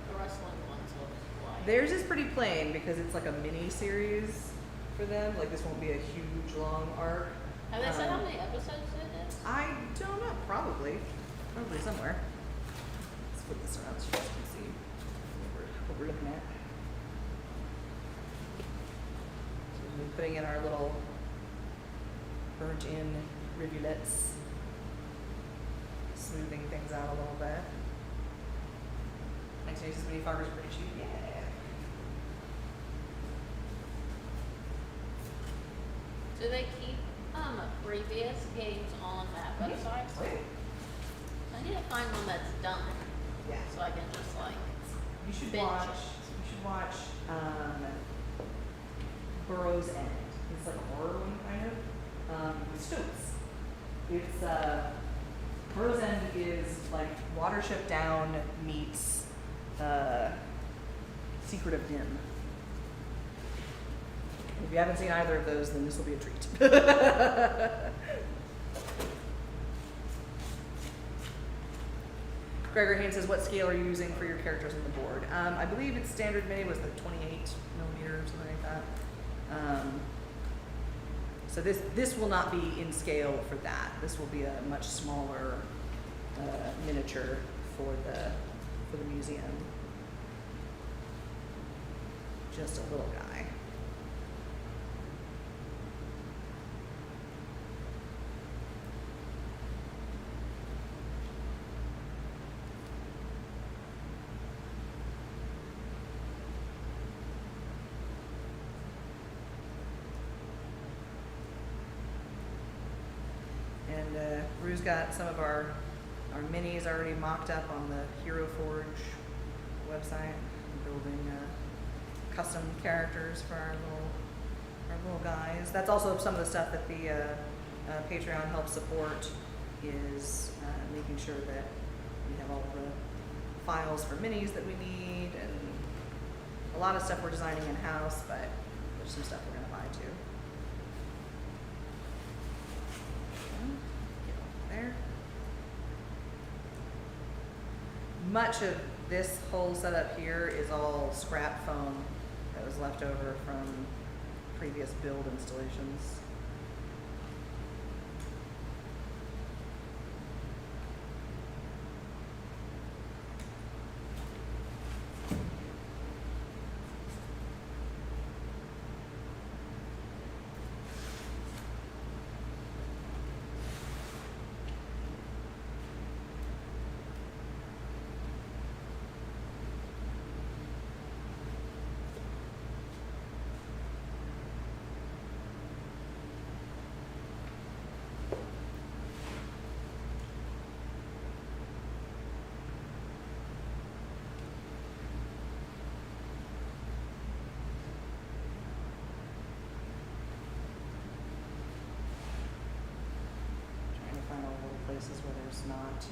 the wrestling ones look like. Theirs is pretty plain because it's like a mini series for them. Like this won't be a huge long arc. Have they said how many episodes it is? I don't know. Probably somewhere. Let's flip this around so you guys can see what we're looking at. So we'll be putting in our little burnt in rivulets, smoothing things out a little bit. Thanks, Jason. Mini Foggers are pretty cheap. Yeah. Do they keep previous games on that website? Wait. I need to find one that's done, Yeah. so I can just like. You should binge watch. it. You should watch Burrow's End. It's like a horror one kind of. With Stokes. It's Burrow's End is like Watership Down meets Secret of Dim. If you haven't seen either of those, then this will be a treat. Gregor Haynes says, what scale are you using for your characters on the board? I believe its standard mini was the 28 millimeter or something like that. So this will not be in scale for that. This will be a much smaller miniature for the museum. Just a little guy. And Rue's got some of our minis already mocked up on the Hero Forge website. We're building custom characters for our little guys. That's also some of the stuff that the Patreon helps support, is making sure that we have all the files for minis that we need, and a lot of stuff we're designing in-house, but there's some stuff we're going to buy too. There. Much of this whole setup here is all scrap foam that was left over from previous build installations. Places where there's not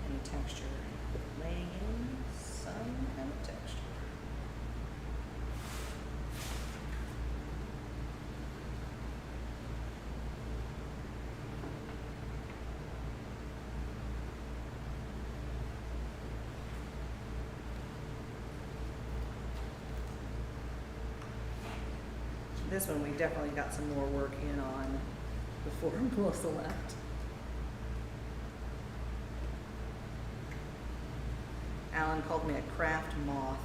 any texture, laying in some kind of texture. This one we definitely got some more work in on before Melissa left. Alan called me a craft moth.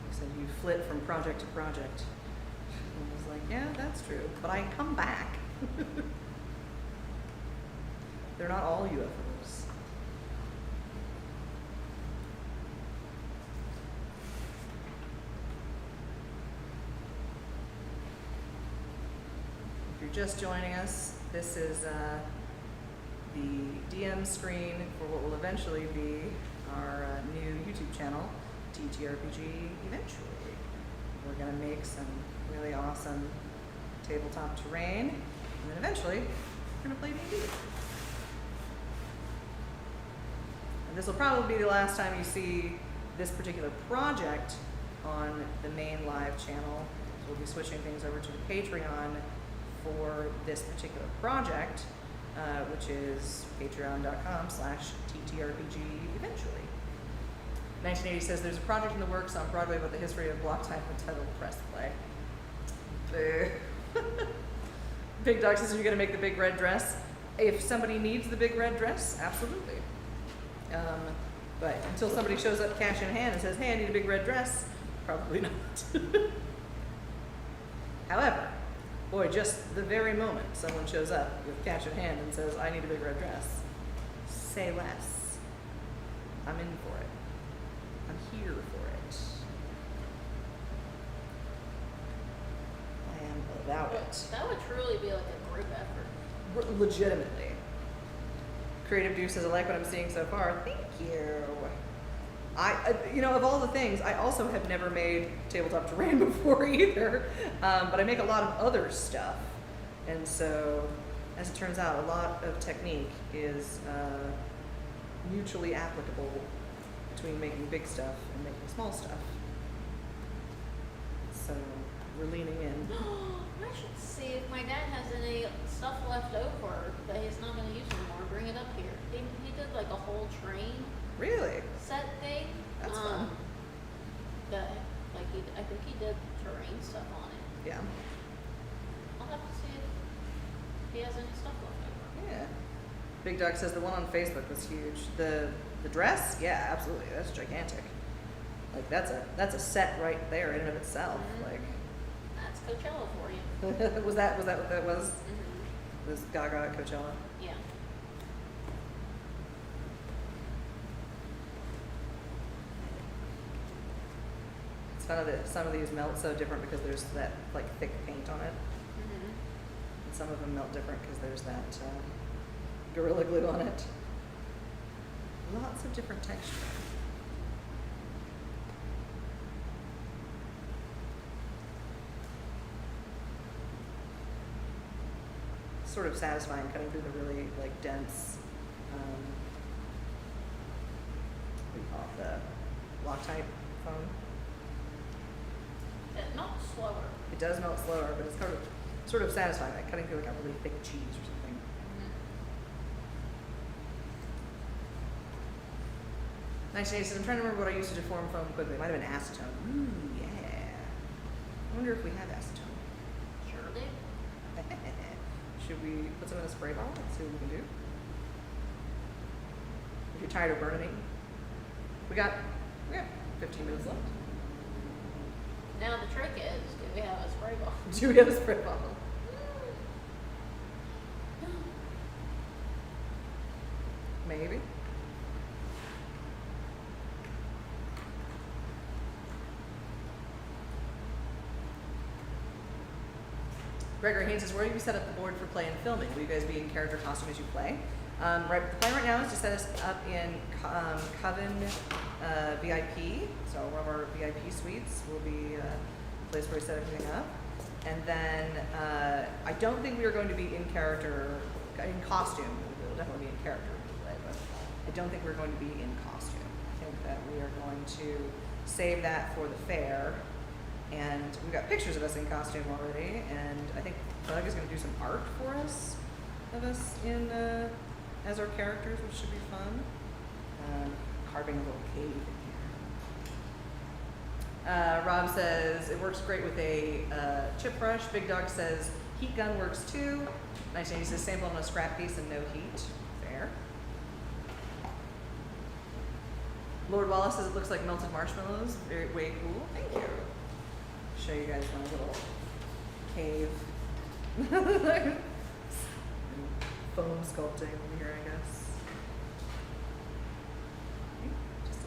He said you flit from project to project. I was like, yeah, that's true, but I come back. They're not all UFOs. If you're just joining us, this is the DM screen for what will eventually be our new YouTube channel, TTRPG Eventually. We're going to make some really awesome tabletop terrain, and then eventually we're going to play D&D. And this will probably be the last time you see this particular project on the main live channel. So we'll be switching things over to the Patreon for this particular project, which is patreon.com/TTRPG Eventually. 1980 says there's a project in the works on Broadway about the history of block type entitled Press Play. Big Dog says you're going to make the big red dress. If somebody needs the big red dress, absolutely. But until somebody shows up cash in hand and says, hey, I need a big red dress, probably not. However, boy, just the very moment someone shows up with cash in hand and says, I need a big red dress, say less. I'm in for it. I'm here for it. I am about it. That would truly be like a group effort. Legitimately. Creative Juice says, I like what I'm seeing so far. Thank you. You know, of all the things, I also have never made tabletop terrain before either, but I make a lot of other stuff. And so, as it turns out, a lot of technique is mutually applicable between making big stuff and making small stuff. So, we're leaning in. I should see if my dad has any stuff left over that he's not going to use anymore. Bring it up here. He did like a whole train Really? set thing. That's fun. That I think he did terrain stuff on it. Yeah. I'll have to see if he has any stuff left over. Yeah. Big Dog says the one on Facebook was huge. The dress? Yeah, absolutely. That's gigantic. Like that's a set right there in and of itself. Mm-hmm. Like That's Coachella for you. was that what that was? Mm-hmm. Was Gaga at Coachella? Yeah. It's funny that some of these melt so different because there's that like thick paint on it. Mm-hmm. And some of them melt different because there's that Gorilla Glue on it. Lots of different texture. Sort of satisfying cutting through the really like dense, what do you call it, the Loctite foam. It melts slower. It does melt slower, but it's sort of satisfying, like cutting through like a really thick cheese or something. Mm-hmm. 1980 says, I'm trying to remember what I used to deform foam quickly. It might have been acetone. Ooh, yeah. I wonder if we have acetone. Sure do. Should we put some in a spray bottle and see what we can do? If you're tired of burning, we got 15 minutes left. Now the trick is, do we have a spray bottle? Do we have a spray bottle? Maybe. Gregory Haynes says, where do you set up the board for play and filming? Will you guys be in character costume as you play? The plan right now is to set us up in Coven VIP. So one of our VIP suites will be a place where we set everything up. And then I don't think we are going to be in character, in costume. We'll definitely be in character when we play, but I don't think we're going to be in costume. I think that we are going to save that for the fair. And we've got pictures of us in costume already, and I think Doug is going to do some art for us of us in as our characters, which should be fun. Carving a little cave in here. Rob says it works great with a chip brush. Big Dog says heat gun works too. 1980 says sample on a scrap piece and no heat. Fair. Lord Wallace says it looks like melted marshmallows. Very way cool. Thank you. Show you guys my little cave. Foam sculpting over here, I guess. Just a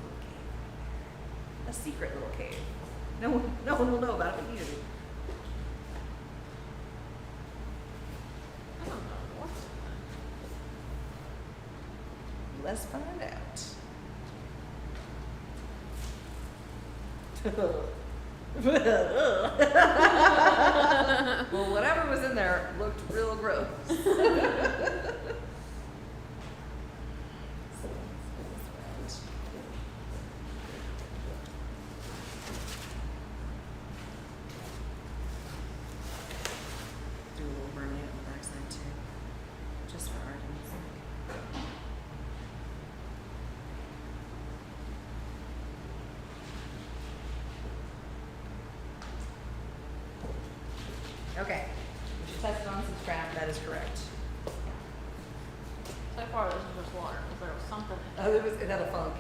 little cave. A secret little cave. No one will know about it but you. I don't know what's Let's find out. Well, whatever was in there looked real gross. Do a little burning on the backside too, just for argument's sake. Okay, we should test it on some scrap. That is correct. So far, this is just water, because there was something. Oh, it had a funk.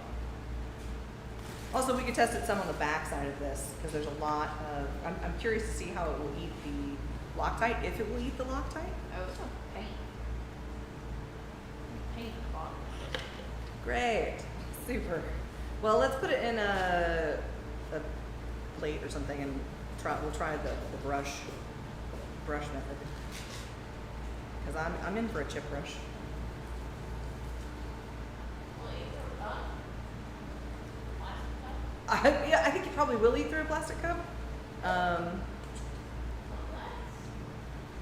Also, we could test it some on the back side of this because there's a lot of. I'm curious to see how it will eat the Loctite. If it will eat the Loctite. Oh, it's a paint. Paint bottle. Great, super. Well, let's put it in a plate or something and we'll try the brush method because I'm in for a chip brush. Yeah, I think you probably will eat through a plastic cup.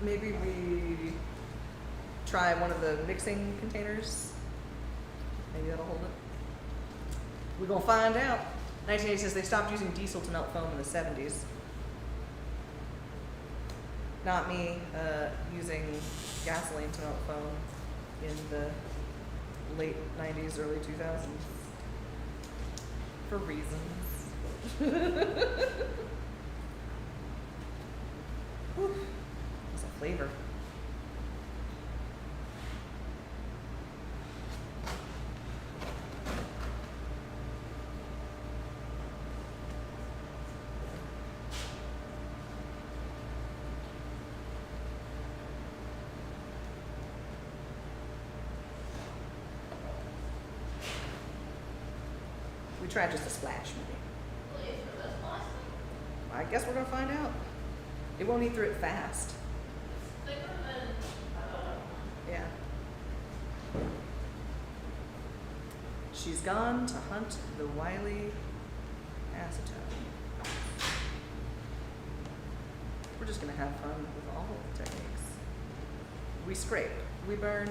Maybe we try one of the mixing containers. Maybe that'll hold it. We're gonna find out. 1980 says they stopped using diesel to melt foam in the 70s. Not me using gasoline to melt foam in the late 90s, early 2000s. For reasons. Whew. There's a flavor. We tried just a splash, maybe. I guess we're gonna find out. It won't eat through it fast. Yeah. She's gone to hunt the wily acetone. We're just gonna have fun with all of the techniques. We scrape, we burn,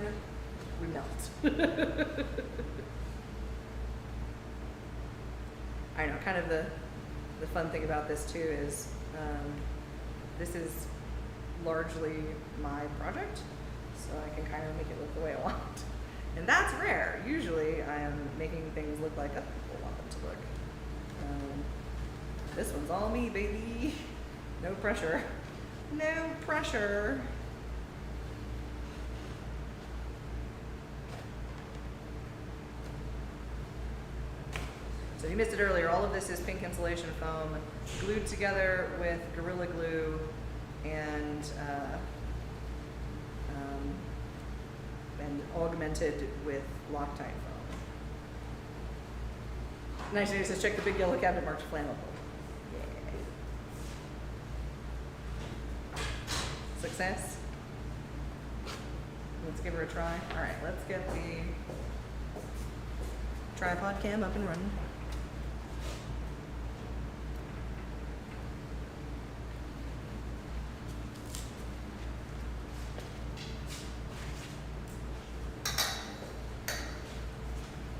we melt. I know, kind of the fun thing about this too is this is largely my project, so I can kind of make it look the way I want. And that's rare. Usually I am making things look like other people want them to look. This one's all me, baby. No pressure. No pressure. So if you missed it earlier, all of this is pink insulation foam glued together with Gorilla Glue and augmented with Loctite foam. Nice, it says check the big yellow cabinet marked flammable. Yeah. Success? Let's give her a try. All right, let's get the tripod cam up and running.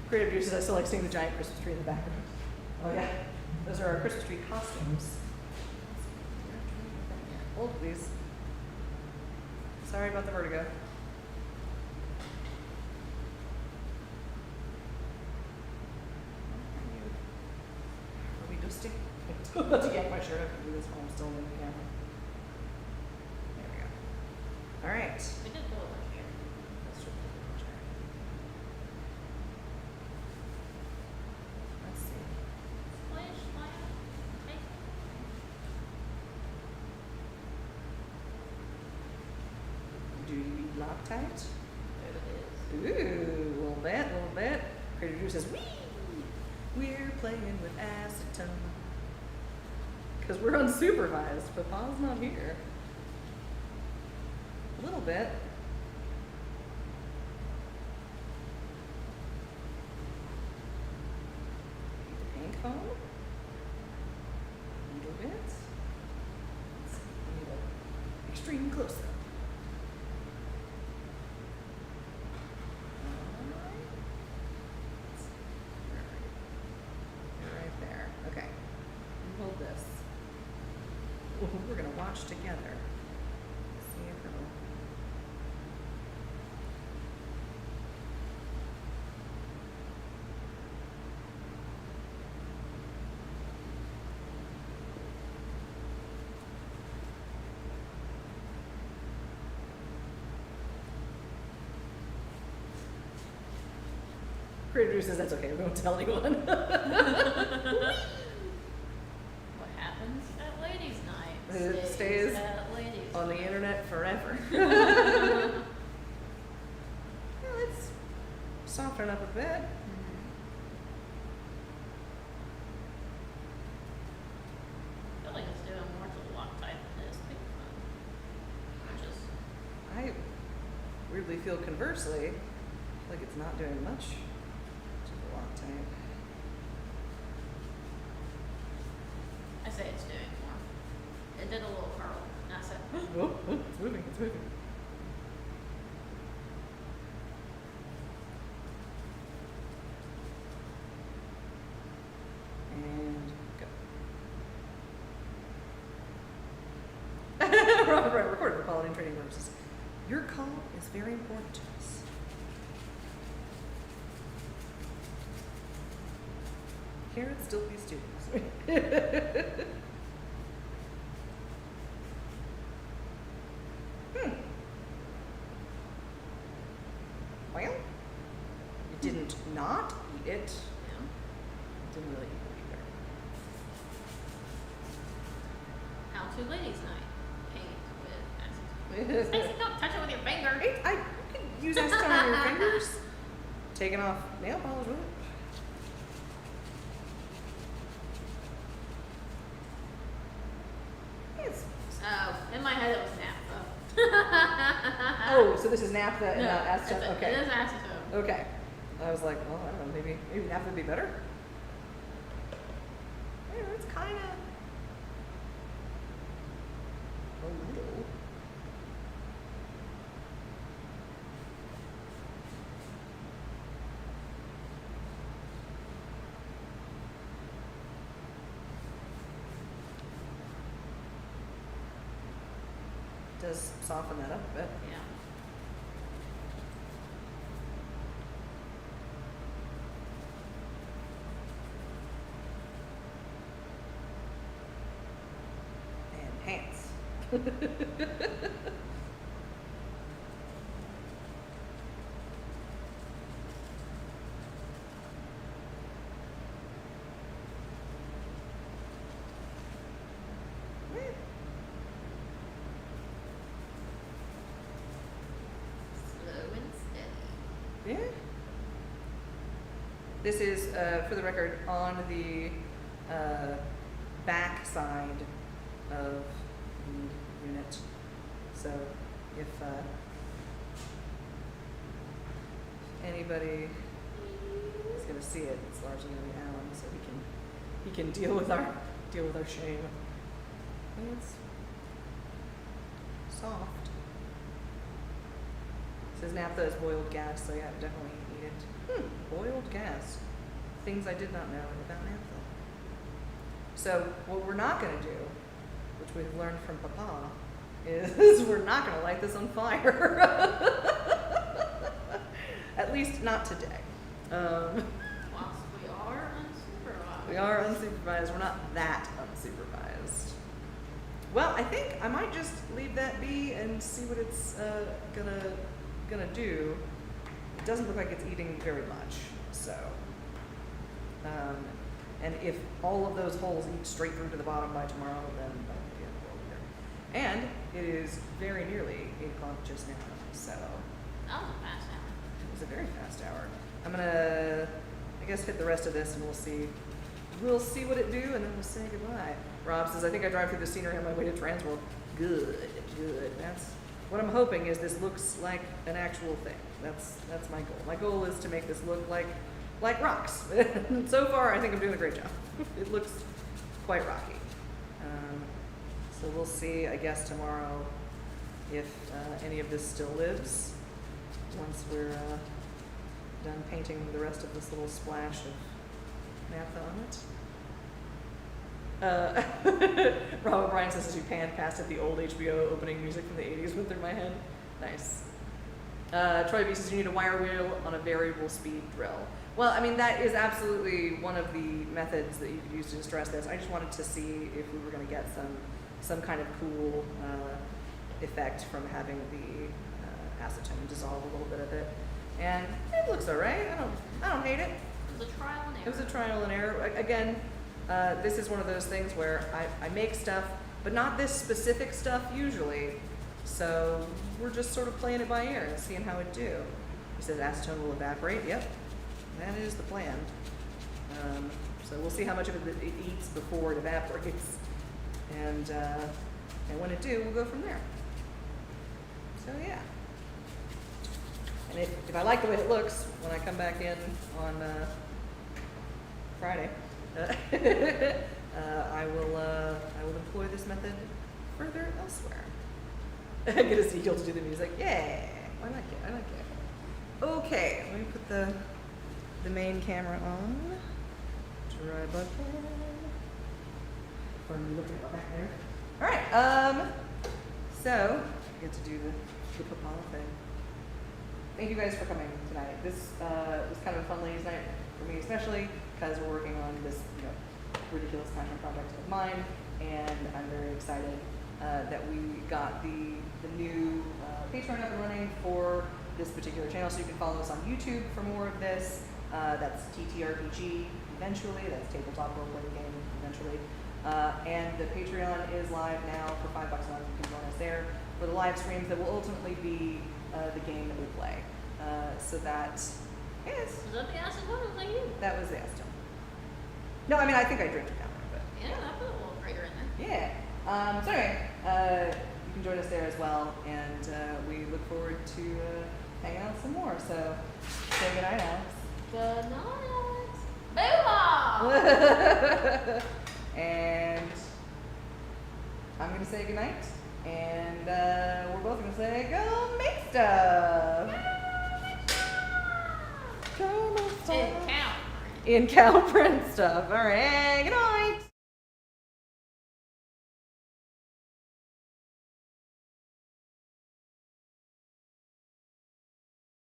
Creative Juices, I still like seeing the giant Christmas tree in the background. Oh yeah, those are our Christmas tree costumes. Hold please. Sorry about the vertigo. Are we just to yank my shirt. I can do this while I'm still in the camera. There we go. All right. We did pull it here. Let's just put it in the chair. Let's see. Splash, splash, take it. Do you eat Loctite? There it is. Ooh, a little bit, a little bit. Creator Drew says, wee! We're playing with acetone. Because we're unsupervised, but Paul's not here. A little bit. The pink foam. A little bit. Let's see, we need an extreme close up. You're right there. Okay. You hold this. Ooh, we're gonna watch together. See if it'll. Creator says that's okay. We won't tell anyone. What happens at ladies' night It stays at ladies' on the night. internet forever. Yeah, let's soften up a bit. Mhm. I feel like it's doing more to the Loctite than this big one. Which is I weirdly feel conversely like it's not doing much to the Loctite. I say it's doing more. It did a little curl. And I said, Oh, oh, it's moving, it's moving. And go. Right, recorded for quality and training purposes. Your call is very important to us. Here at Still Be Students. Well, you didn't not eat it. yeah. Didn't really eat it How to ladies' night. Paint with acetone. either. Stacy, don't touch it with your finger. Hey, you can use acetone on your fingers. Taking off nail polish with it. It's, In my head it was naphtha. oh, so this is naphtha and No, not acetone. It Okay. is acetone. Okay. I was like, well, I don't know, maybe naphtha would be better. Yeah, it's kind of a little. Does soften that up a bit. Yeah. And pants. Slow and steady. Yeah. This is, for the record, on the back side of the unit. So if anybody is going to see it, it's largely going to be Alan, so he can deal with our shame. It's soft. It says naphtha is boiled gas, so yeah, definitely eat it. Boiled gas. Things I did not know about naphtha. So what we're not going to do, which we've learned from Papa, is we're not going to light this on fire. At least not today. Whilst we are unsupervised. We are unsupervised. We're not that unsupervised. unsupervised. Well, I think I might just leave that be and see what it's gonna do. It doesn't look like it's eating very much, so. And if all of those holes eat straight through to the bottom by tomorrow, then that would be a little weird. And it is very nearly 8 o'clock just now, so. That was a fast hour. It was a very fast hour. I'm gonna, I guess, hit the rest of this and we'll see. We'll see what it do and then we'll say goodbye. Rob says, I think I drive through the scenery on my way to Transworld. Good, good. That's what I'm hoping is this looks like an actual thing. That's my goal. My goal is to make this look like rocks. So far, I think I'm doing a great job. It looks quite rocky. So we'll see, I guess, tomorrow if any of this still lives once we're done painting the rest of this little splash of naphtha on it. Rob O'Brien says, as you pan past it, the old HBO opening music from the 80s went through my head. Nice. Troy B says, you need a wire wheel on a variable speed drill. Well, I mean, that is absolutely one of the methods that you could use to distress this. I just wanted to see if we were going to get some kind of cool effect from having the acetone dissolve a little bit of it. And it looks all right. I don't hate it. It was a trial and error. It was a trial and error. Again, this is one of those things where I make stuff, but not this specific stuff usually. So we're just sort of playing it by ear and seeing how it do. He says acetone will evaporate. Yep, that is the plan. So we'll see how much of it eats before it evaporates. And when it do, we'll go from there. So yeah. And if I like the way it looks when I come back in on Friday, I will employ this method further elsewhere. Get a seagull to do the music. Yeah, I like it. I like it. Okay, let me put the main camera on. Try button. Or looking back there. All right. So I get to do the papala thing. Thank you guys for coming tonight. This was kind of a fun ladies' night for me, especially because we're working on this, ridiculous passion project of mine, and I'm very excited that we got the new Patreon up and running for this particular channel. So you can follow us on YouTube for more of this. That's TTRPG eventually. That's Tabletop role playing game eventually. And the Patreon is live now for $5 a month. You can join us there for the live streams that will ultimately be the game that we play. So that is. Was that the acetone? Was that you? That was the acetone. No, I mean, I think I drank it down a bit. Yeah, I put a little greater in there. Yeah. So anyway, you can join us there as well, and we look forward to hanging out some more. So say good night, Alex. Good night. Boo-ha! And I'm going to say good night, and we're both going to say go make stuff. Go make stuff. In count. In cow print stuff. All right, good night.